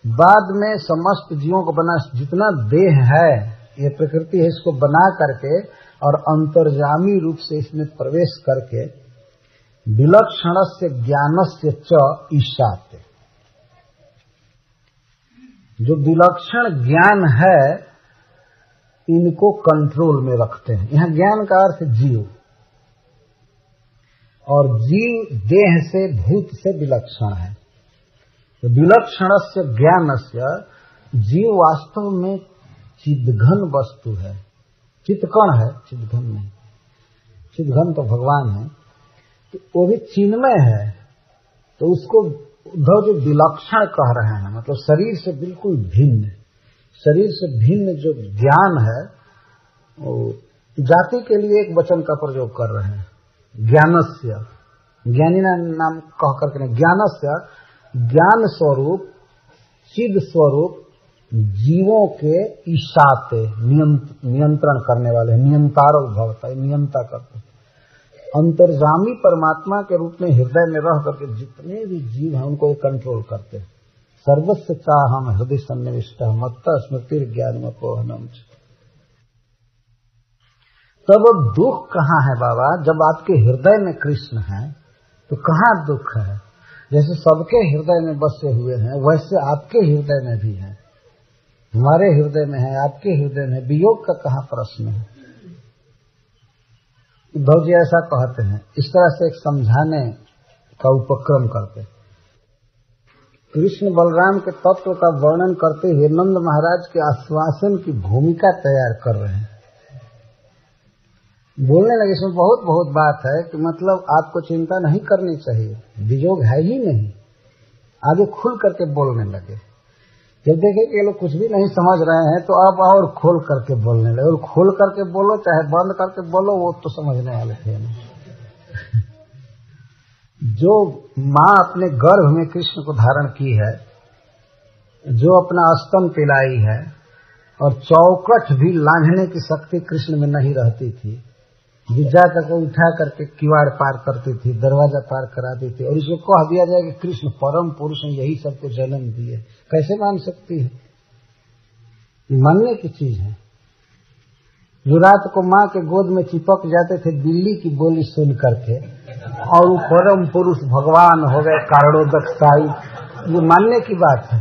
बाद में समस्त जीवों को बना, जितना देह है ये प्रकृति है, इसको बना करके और अंतर्जामी रूप से इसमें प्रवेश करके विलक्षणस्य ज्ञानस्य च ईशाते, जो विलक्षण ज्ञान है इनको कंट्रोल में रखते हैं। यहाँ ज्ञान का अर्थ जीव, और जीव देह से भूत से विलक्षण है। तो विलक्षणस्य ज्ञानस्य, जीव वास्तव में चिद्घन वस्तु है, चित्कण है, चिद्घन नहीं, चिद्घन तो भगवान है, तो वो भी चिन्मय है। तो उसको उद्धव जो विलक्षण कह रहे हैं, मतलब शरीर से बिल्कुल भिन्न, शरीर से भिन्न जो ज्ञान है, वो जाति के लिए एक वचन का प्रयोग कर रहे हैं, ज्ञानस्य, ज्ञानी नाम कह करके, ज्ञानस्य, ज्ञान स्वरूप, चिद स्वरूप जीवों के ईशाते, नियंत्रण करने वाले, नियंतारो भवता, नियंता करते, अंतर्जामी परमात्मा के रूप में हृदय में रह करके जितने भी जीव हैं उनको ये कंट्रोल करते हैं। सर्वस्व चाहम हृदय सन्निविष्ट मत्ता स्मृति ज्ञान अपोहनम। तब दुख कहाँ है बाबा? जब आपके हृदय में कृष्ण है तो कहाँ दुख है? जैसे सबके हृदय में बसे हुए हैं वैसे आपके हृदय में भी है, हमारे हृदय में है, आपके हृदय में। वियोग का कहाँ प्रश्न है? उद्धव जी ऐसा कहते हैं, इस तरह से एक समझाने का उपक्रम करते। कृष्ण बलराम के तत्व का वर्णन करते हुए नंद महाराज के आश्वासन की भूमिका तैयार कर रहे हैं। बोलने लगे। इसमें बहुत बहुत बात है कि मतलब आपको चिंता नहीं करनी चाहिए, वियोग है ही नहीं। आगे खुल करके बोलने लगे। जब देखे कि ये लोग कुछ भी नहीं समझ रहे हैं तो अब और खोल करके बोलने लगे। और खोल करके बोलो चाहे बंद करके बोलो, वो तो समझने वाले थे नहीं। जो माँ अपने गर्भ में कृष्ण को धारण की है, जो अपना स्तन पिलाई है, और चौकट भी लांघने की शक्ति कृष्ण में नहीं रहती थी, विद्या को उठा करके किवाड़ पार करती थी, दरवाजा पार कराती थी, और इसको कह दिया जाए कि कृष्ण परम पुरुष हैं, यही सबको जन्म दिए, कैसे मान सकती है? मानने की चीज है। जो रात को माँ के गोद में चिपक जाते थे बिल्ली की बोली सुन करके, और वो परम पुरुष भगवान हो गए कारणोदक साई, ये मानने की बात है।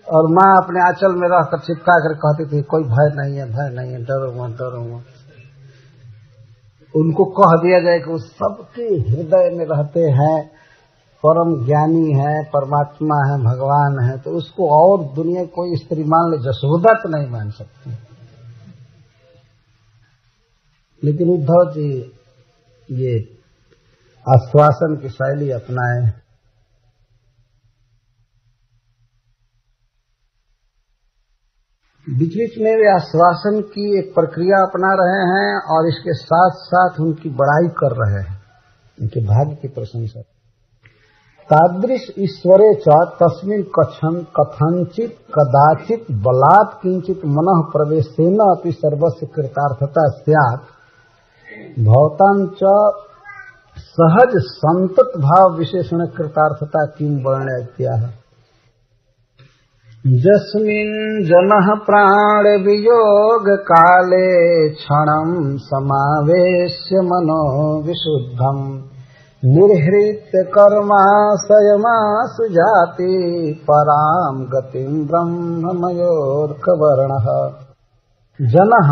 और माँ अपने आंचल में रहकर चिपका कर कहती थी कोई भय नहीं है, भय नहीं है, डरो मत, डरो मत। उनको कह दिया जाए कि वो सबके हृदय में रहते हैं, परम ज्ञानी है, परमात्मा है, भगवान है, तो उसको और दुनिया कोई स्त्री मान ले, जसोदा तो नहीं मान सकती। लेकिन उद्धव जी ये आश्वासन की शैली अपनाए। बीच बीच में वे आश्वासन की एक प्रक्रिया अपना रहे हैं और इसके साथ साथ उनकी बड़ाई कर रहे हैं, उनके भाग्य की प्रशंसा। तादृश ईश्वरे च तस्मिन् कथंचित कदाचित बलात् किंचित मनः प्रवेशेन अपि सर्वस्य कृतार्थता स्यात् भवतां च सहज संतत भाव विशेषण कृतार्थता किं वर्ण्यत्याह। यस्मिन् जनः प्राण वियोग काले क्षणं समावेश्य मनो विशुद्धम् निर्हृत्य कर्माशयमासु जाति परां गतिं ब्रह्ममयोर्कवर्णः। जनः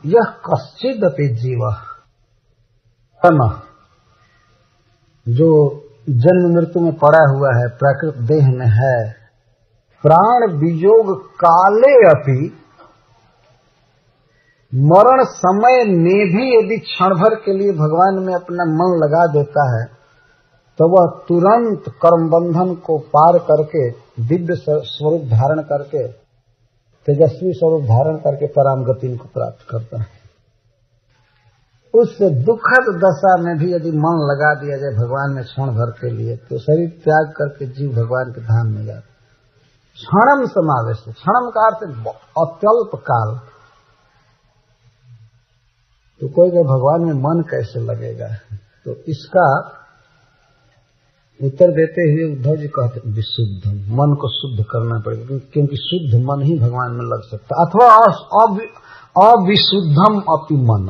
यः कश्चिदपि जीवः, जो जन्म मृत्यु में पड़ा हुआ है, प्राकृत देह में है, प्राण वियोग काले अपि, मरण समय में भी यदि क्षण भर के लिए भगवान में अपना मन लगा देता है तो वह तुरंत कर्म बंधन को पार करके दिव्य स्वरूप धारण करके, तेजस्वी स्वरूप धारण करके परम गति को प्राप्त करता है। उस दुखद दशा में भी यदि मन लगा दिया जाए भगवान में क्षण भर के लिए, तो शरीर त्याग करके जीव भगवान के धाम में जाता। क्षणम समावेश, क्षणम का अर्थ अत्यल्प काल। तो कोई कहे भगवान में मन कैसे लगेगा, तो इसका उत्तर देते हुए उद्धव जी कहते विशुद्ध, मन को शुद्ध करना पड़ेगा, क्योंकि शुद्ध मन ही भगवान में लग सकता। अथवा अविशुद्धम अपि मन,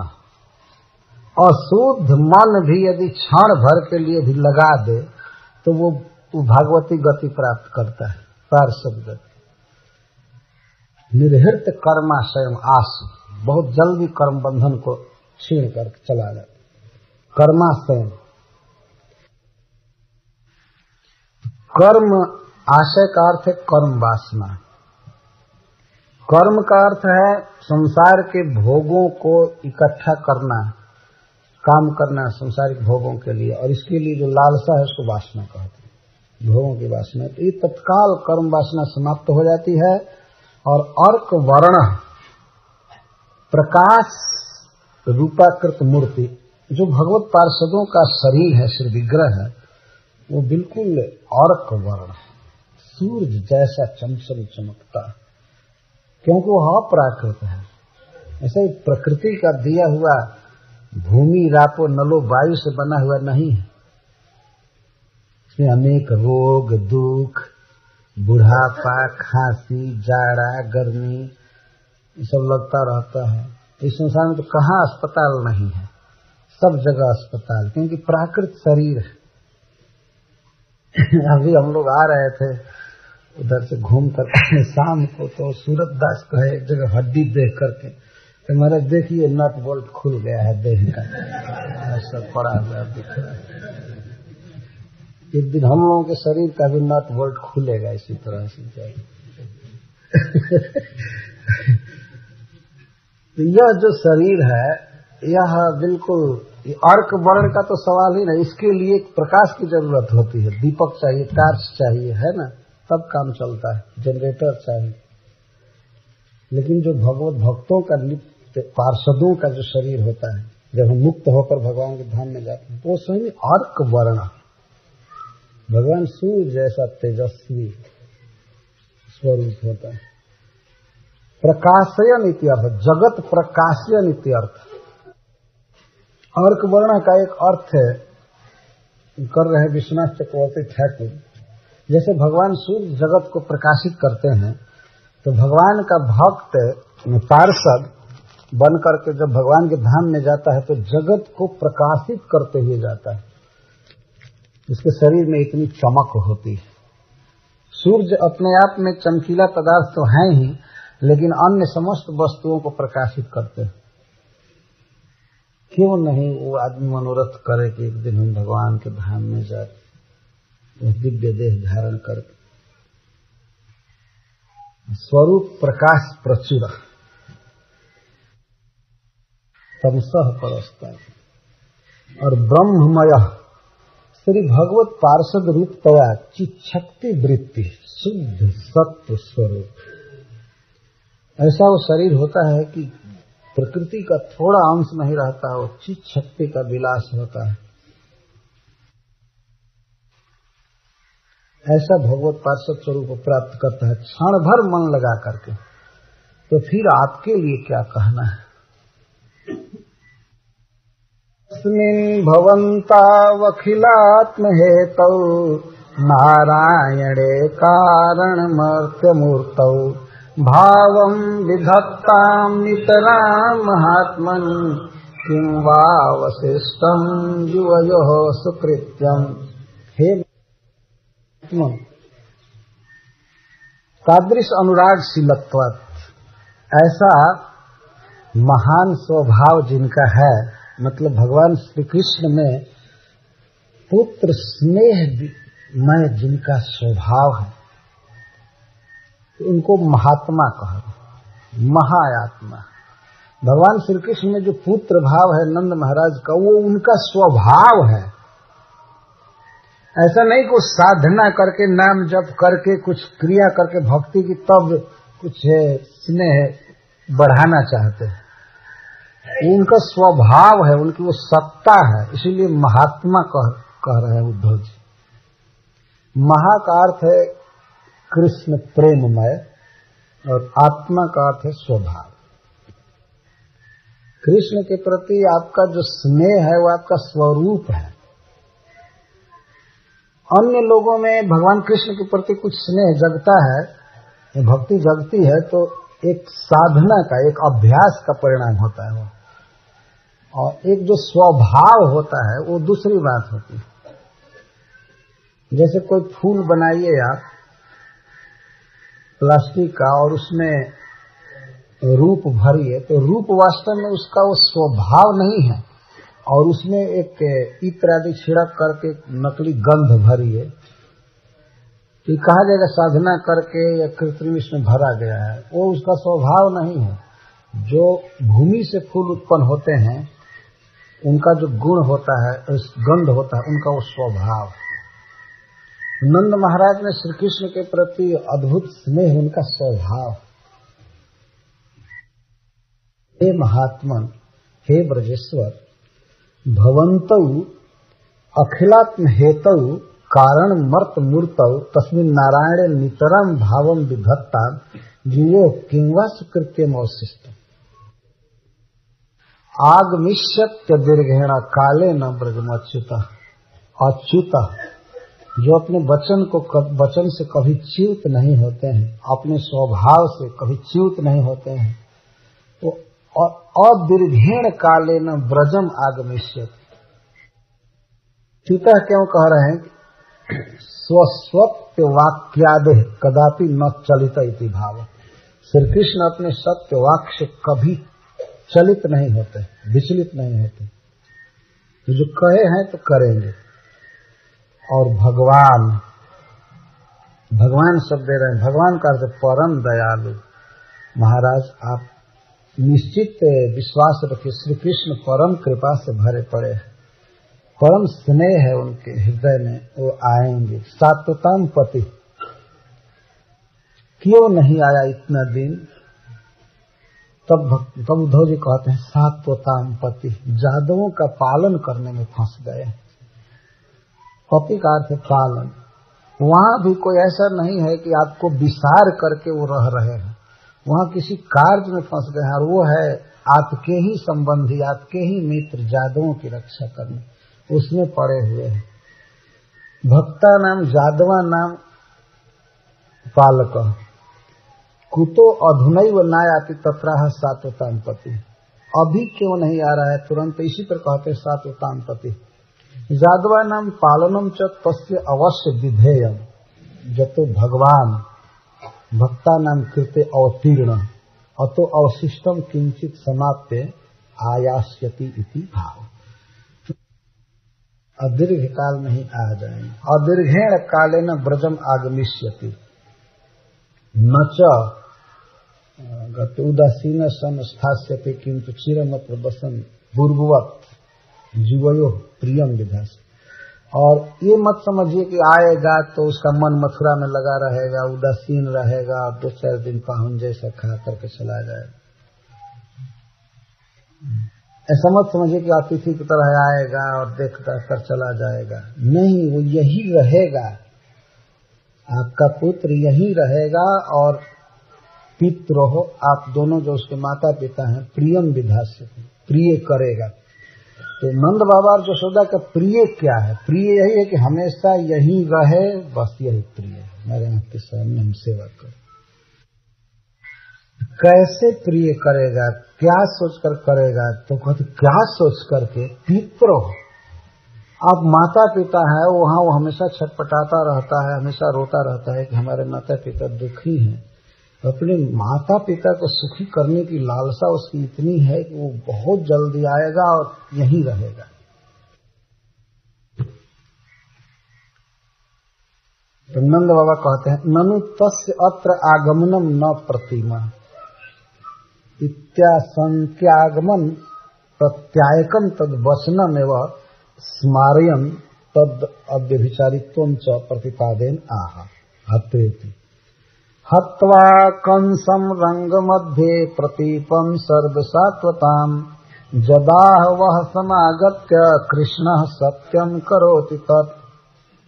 अशुद्ध मन भी यदि क्षण भर के लिए भी लगा दे तो वो भागवती गति प्राप्त करता है, पार्षद गति। निर्हृत कर्माशय आसु, बहुत जल्दी कर्म बंधन को छीन कर चला जाता। कर्माशय, कर्म आशय का अर्थ है कर्म वासना। कर्म का अर्थ है संसार के भोगों को इकट्ठा करना, काम करना संसारिक भोगों के लिए, और इसके लिए जो लालसा है उसको वासना कहते हैं, भोगों की वासना। तो ये तत्काल कर्म वासना समाप्त हो जाती है और अर्क वर्ण प्रकाश रूपाकृत मूर्ति, जो भगवत पार्षदों का शरीर है, श्री विग्रह है, वो बिल्कुल अर्क वर्ण, सूर्य जैसा चमचम चमकता, क्योंकि वो अप्राकृत है। ऐसा ही प्रकृति का दिया हुआ भूमि रापो नलो वायु से बना हुआ नहीं है। इसमें अनेक रोग दुख, बुढ़ापा, खांसी, जाड़ा, गर्मी, ये सब लगता रहता है। इस संसार में तो कहाँ अस्पताल नहीं है, सब जगह अस्पताल, क्योंकि प्राकृत शरीर है। अभी हम लोग आ रहे थे उधर से घूम कर शाम को, तो सूरत दास कहे एक जगह हड्डी देख करके, तो मेरा देखिए नट बोल्ट खुल गया है देह का, ऐसा पड़ा हुआ दिख रहा है। एक दिन हम लोगों के शरीर का भी नट बोल्ट खुलेगा इसी तरह से। तो यह जो शरीर है यह बिल्कुल अर्क वर्ण का तो सवाल ही नहीं, इसके लिए प्रकाश की जरूरत होती है, दीपक चाहिए, टार्च चाहिए, है ना, तब काम चलता है, जनरेटर चाहिए। लेकिन जो भगवत भक्तों का पार्षदों का जो शरीर होता है, जब हम मुक्त होकर भगवान के धाम में जाते हैं तो वो स्वयं अर्क वर्ण, भगवान सूर्य जैसा तेजस्वी स्वरूप होता है। प्रकाशयन इत्यर्थ, जगत प्रकाशयन इत्यर्थ। अर्क वर्ण का एक अर्थ है, कर रहे विश्वनाथ चक्रवर्ती ठाकुर, जैसे भगवान सूर्य जगत को प्रकाशित करते हैं तो भगवान का भक्त पार्षद बन करके जब भगवान के धाम में जाता है तो जगत को प्रकाशित करते हुए जाता है। उसके शरीर में इतनी चमक होती है। सूर्य अपने आप में चमकीला पदार्थ तो है ही, लेकिन अन्य समस्त वस्तुओं को प्रकाशित करते हैं। क्यों नहीं वो आदमी मनोरथ करे कि एक दिन हम भगवान के धाम में जाए, दिव्य देह धारण करके। स्वरूप प्रकाश प्रचुर तमसः परस्ता और ब्रह्ममय श्री भगवत पार्षद रूप तया चिच्छक्ति वृत्ति शुद्ध सत्य स्वरूप। ऐसा वो शरीर होता है कि प्रकृति का थोड़ा अंश नहीं रहता, वो चित शक्ति का विलास होता है। ऐसा भगवत पार्षद स्वरूप प्राप्त करता है क्षण भर मन लगा करके। तो फिर आपके लिए क्या कहना है? अस्मिन् भवन्तावखिलात्म हेतौ नारायणे कारणमर्त्यमूर्तौ भावं विधत्तां नितरां महात्मन् किं वावशिष्टं युवयोः सुकृत्यम्। हे तादृश अनुरागशीलत्वात्, ऐसा महान स्वभाव जिनका है, मतलब भगवान श्री कृष्ण में पुत्र स्नेह में जिनका स्वभाव है, उनको महात्मा कहा, महाआत्मा। भगवान श्री कृष्ण में जो पुत्र भाव है नंद महाराज का, वो उनका स्वभाव है। ऐसा नहीं कि साधना करके नाम जप करके कुछ क्रिया करके भक्ति की तब कुछ स्नेह बढ़ाना चाहते हैं। उनका स्वभाव है, उनकी वो सत्ता है, इसीलिए महात्मा कह रहे हैं उद्धव जी। महा का अर्थ है कृष्ण प्रेममय और आत्मा का अर्थ है स्वभाव। कृष्ण के प्रति आपका जो स्नेह है वो आपका स्वरूप है। अन्य लोगों में भगवान कृष्ण के प्रति कुछ स्नेह जगता है, भक्ति जगती है, तो एक साधना का, एक अभ्यास का परिणाम होता है वो, और एक जो स्वभाव होता है वो दूसरी बात होती है। जैसे कोई फूल बनाइए आप प्लास्टिक का और उसमें रूप भरिए, तो रूप वास्तव में उसका वो स्वभाव नहीं है, और उसमें एक इत्र आदि छिड़क करके नकली गंध भरिए, तो कहा जाएगा साधना करके या कृत्रिम इसमें भरा गया है। वो उसका स्वभाव नहीं है। जो भूमि से फूल उत्पन्न होते हैं उनका जो गुण होता है, गंध होता है, उनका वो स्वभाव। नंद महाराज में श्री कृष्ण के प्रति अद्भुत स्नेह उनका स्वभाव। हे महात्मन, हे ब्रजेश्वर, भवन्तौ अखिलात्म हेतौ कारण मर्त मूर्तौ तस्मिन् नारायणे नितरं भावं विधत्ता जीवो किंवा सुकृत्यम अवशिष्टम्। आगमिष्यत्य दीर्घेण काले न ब्रजमच्युतः। अच्युतः जो अपने वचन से कभी च्युत नहीं होते हैं, अपने स्वभाव से कभी च्युत नहीं होते हैं, तो अदीर्घेण काले न ब्रजम आगमिष्यत। च्युतः क्यों कह रहे हैं? स्वस्वत्य वाक्यादे कदापि न चलित इति भाव। श्री कृष्ण अपने सत्य वाक्य से कभी चलित नहीं होते, विचलित नहीं होते, तो जो कहे हैं तो करेंगे। और भगवान शब्द दे रहे हैं, भगवान का अर्थ परम दयालु। महाराज आप निश्चित विश्वास रखे श्री कृष्ण परम कृपा से भरे पड़े हैं, परम स्नेह है उनके हृदय में, वो आएंगे। सात्वताम पति, क्यों नहीं आया इतना दिन? तब उद्धव जी कहते हैं सात्वताम पति, जादवों का पालन करने में फंस गए। पति का अर्थ है पालन। वहां भी कोई ऐसा नहीं है कि आपको विसार करके वो रह रहे हैं, वहां किसी कार्य में फंस गए हैं, और वो है आपके ही संबंधी, आपके ही मित्र जादवों की रक्षा करने, उसमें पड़े हुए हैं। भक्ता नाम जादवा नाम पालक कुतो अधुनैव नायाति तत्राह सात्वताम पति। अभी क्यों नहीं आ रहा है तुरंत? इसी पर कहते सात्वताम पति। जादवा नाम पालनम च तस्य अवश्य विधेयम जतो भगवान भक्ता नाम कृते अवतीर्ण अतो अवशिष्टम किंचित समाप्ते आयास्यति इति भाव। अदीर्घ काल में ही आ जाएंगे। अदीर्घेण कालेन ब्रजम आगमिष्यति न च उदासीन सन स्थास्यते किंतु चिरमत्र बसन पूर्ववत जीवयो प्रियम विधास। और ये मत समझिए कि आएगा तो उसका मन मथुरा में लगा रहेगा, उदासीन रहेगा, 2-4 दिन पाहुन जैसा खा करके चला जाएगा। ऐसा मत समझिए कि अतिथि की तरह आएगा और देखता कर चला जाएगा। नहीं, वो यही रहेगा, आपका पुत्र यही रहेगा, और पितरो हो आप दोनों जो उसके माता पिता हैं, प्रियम विधास्य, प्रिय करेगा। तो नंद बाबा और यशोदा का प्रिय क्या है? प्रिय यही है कि हमेशा यही रहे, बस यही प्रिय है, मेरे आंख के सामने हम सेवा करें। कैसे प्रिय करेगा, क्या सोचकर करेगा? तो कहते क्या सोच करके? पितरो, आप माता पिता है, वहां वो हमेशा छटपटाता रहता है, हमेशा रोता रहता है कि हमारे माता पिता दुखी हैं। अपने माता पिता को सुखी करने की लालसा उसकी इतनी है कि वो बहुत जल्दी आएगा और यहीं रहेगा। तो नंद बाबा कहते हैं ननु तस्य अत्र आगमनम न प्रतिमा इत्यासंख्यागमन प्रत्यायकम तद वचनम एवं स्मारयन तद अव्यभिचारित्वं च प्रतिपादेन आह हत्वेति हत्वा कंसम रंग मध्ये प्रतीपम सर्वसात्वताम जदाह वह समागत्य कृष्ण सत्यम करोति तत्।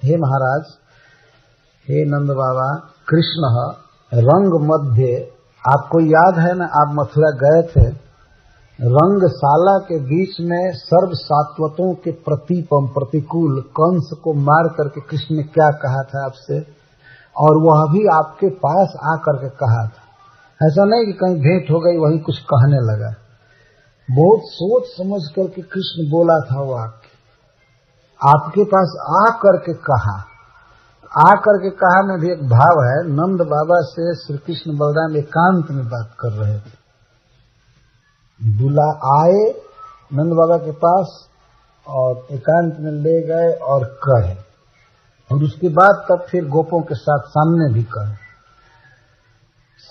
हे महाराज, हे नंद बाबा, कृष्ण रंग मध्य, आपको याद है ना, आप मथुरा गए थे, रंगशाला के बीच में सर्व सात्वतों के प्रतीपम प्रतिकूल कंस को मार करके कृष्ण ने क्या कहा था आपसे, और वह भी आपके पास आकर के कहा था। ऐसा नहीं कि कहीं भेंट हो गई वहीं कुछ कहने लगा, बहुत सोच समझ करके कृष्ण बोला था। वो आपके पास आकर के कहा, आकर के कहा में भी एक भाव है। नंद बाबा से श्री कृष्ण बलराम एकांत में बात कर रहे थे, बुला आए नंद बाबा के पास और एकांत में ले गए और कहे, और उसके बाद तब फिर गोपों के साथ सामने भी कहे।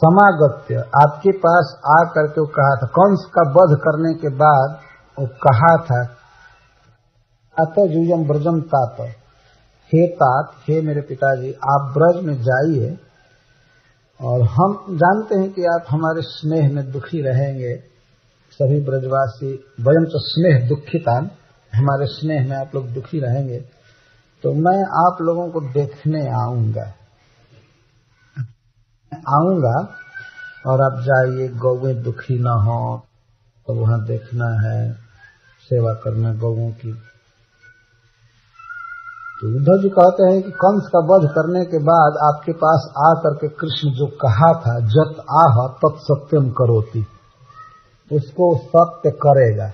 समागत्य, आपके पास आकर के वो कहा था, कंस का वध करने के बाद वो कहा था अतः जुयम ब्रजम तात, हे तात, हे मेरे पिताजी, आप ब्रज में जाइए, और हम जानते हैं कि आप हमारे स्नेह में दुखी रहेंगे, सभी ब्रजवासी वयम च स्नेह दुखितान, हमारे स्नेह में आप लोग दुखी रहेंगे, तो मैं आप लोगों को देखने आऊंगा, और आप जाइए, गौएं दुखी न हो तो वहां देखना है, सेवा करना गौओं की। तो उद्धव जी कहते हैं कि कंस का वध करने के बाद आपके पास आकर के कृष्ण जो कहा था, जत आह तत्सत्यम करोति, उसको सत्य करेगा।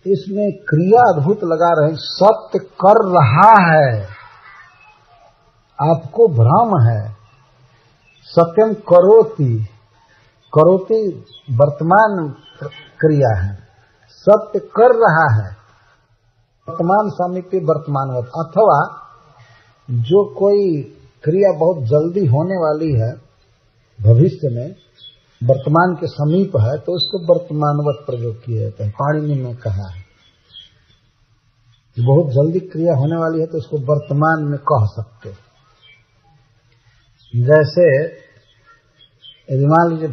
इसमें क्रिया अद्भुत लगा रहे, सत्य कर रहा है, आपको भ्रम है। सत्यम करोति, करोति वर्तमान क्रिया है, सत्य कर रहा है, वर्तमान सामीप्य वर्तमानवत, अथवा जो कोई क्रिया बहुत जल्दी होने वाली है भविष्य में, वर्तमान के समीप है तो उसको वर्तमानवत प्रयोग किया जाता है। पाणिनि ने कहा है बहुत जल्दी क्रिया होने वाली है तो उसको वर्तमान में कह सकते। जैसे यदि मान लीजिए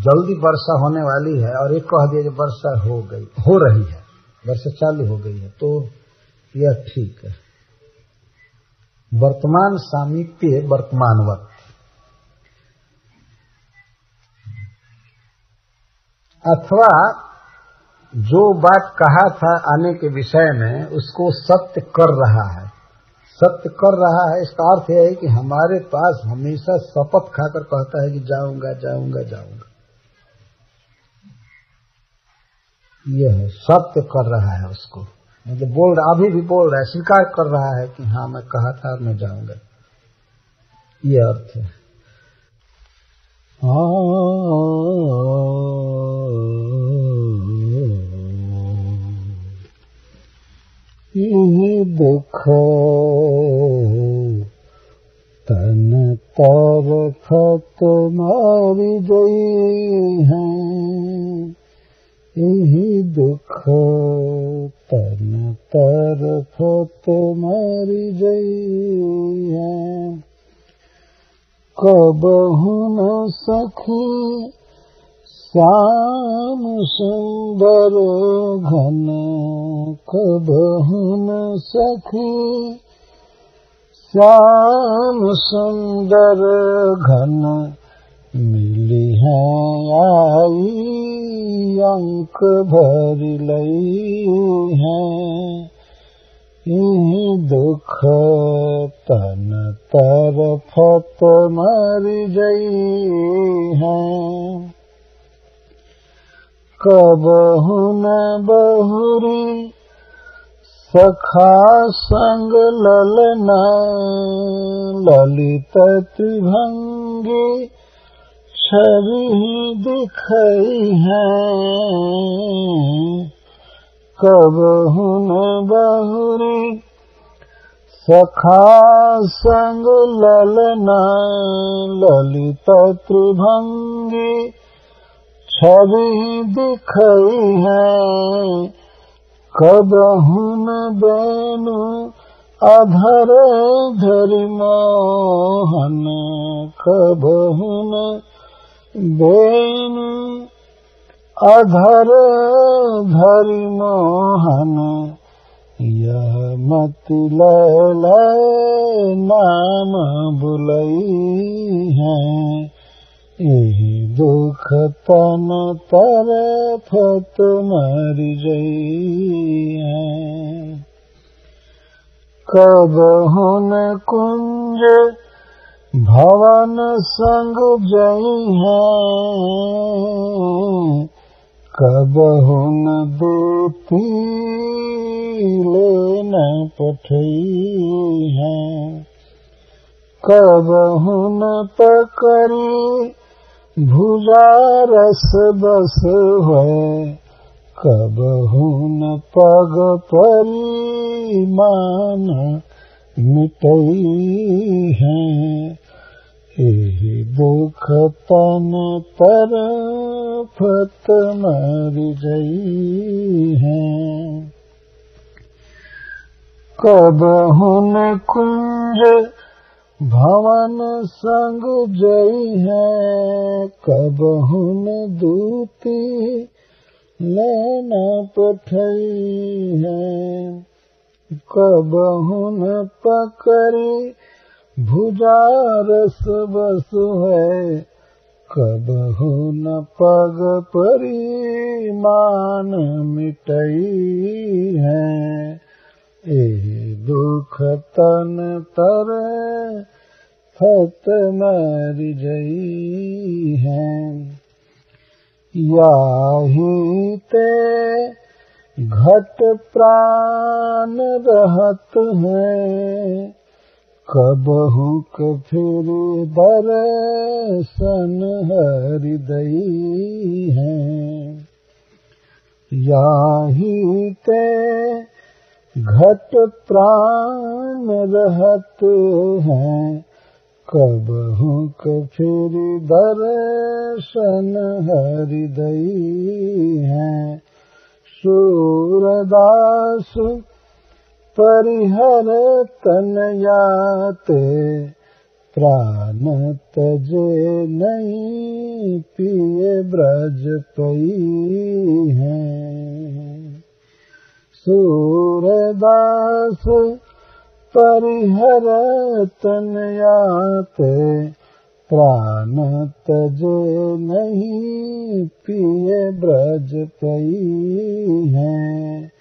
जल्दी वर्षा होने वाली है और एक कह दिया जो वर्षा हो रही है, वर्षा चालू हो गई है, तो यह ठीक है। वर्तमान सामीप्य वर्तमानवत। अथवा जो बात कहा था आने के विषय में उसको सत्य कर रहा है। सत्य कर रहा है इसका अर्थ यह है कि हमारे पास हमेशा शपथ खाकर कहता है कि जाऊंगा जाऊंगा जाऊंगा। यह है सत्य कर रहा है उसको, मतलब बोल रहा, अभी भी बोल रहा है, स्वीकार कर रहा है कि हाँ मैं कहा था मैं जाऊंगा। यह अर्थ है। यही दुख तन तरफ तुम्हारी गई है, यही दुख तन तरफ तुम्हारी गई है। कबहु न सखी श्याम सुंदर घन, कबहु न सखी श्याम सुंदर घन, मिली है आई अंक भर लई है। यही दुख तन तरफ मर गई है। कबहु न बहुरी सखा संग ललना, ललित त्रिभंगी छवि दिखई है। कबहु न बहुरी सखा संग ललना, ललित त्रिभंगी छवि दिखई है। कबहु न बेनु अधर धरि मोहन, कबहु न बेनु अधर धरि मोहन, यह मति लैल नाम बुलई है। यही दुख तन तरफ तुम्हार जई है। कबहु न कुंज भवन संग जई है, कबहु न देती लेन पठई है। कबहु न पकड़ी भुजा रस बस है, कबहु न पग परी मान मिटई है। यही दुख तन तरफ मर गई है। कबहु न कुंज भवन संग जई है, कबहु न दूती लेना पठई है। कबहु न पकड़ी भुजा रस बस है, कबहु न पग परी मान मिटई है। ए दुख तन तरफ मर गई है। याही ते घट प्राण रहत है, कबहु क फिर दर्शन हृदय है। याही ते घट प्राण रहत है, कबहु फिर दर्शन हृदयी हैं। सूरदास परिहर तन याते, प्राण तजे नहीं पिए ब्रज पई हैं। सूरदास परिहर तन याते, प्राण तजे नहीं पिए ब्रज पई हैं।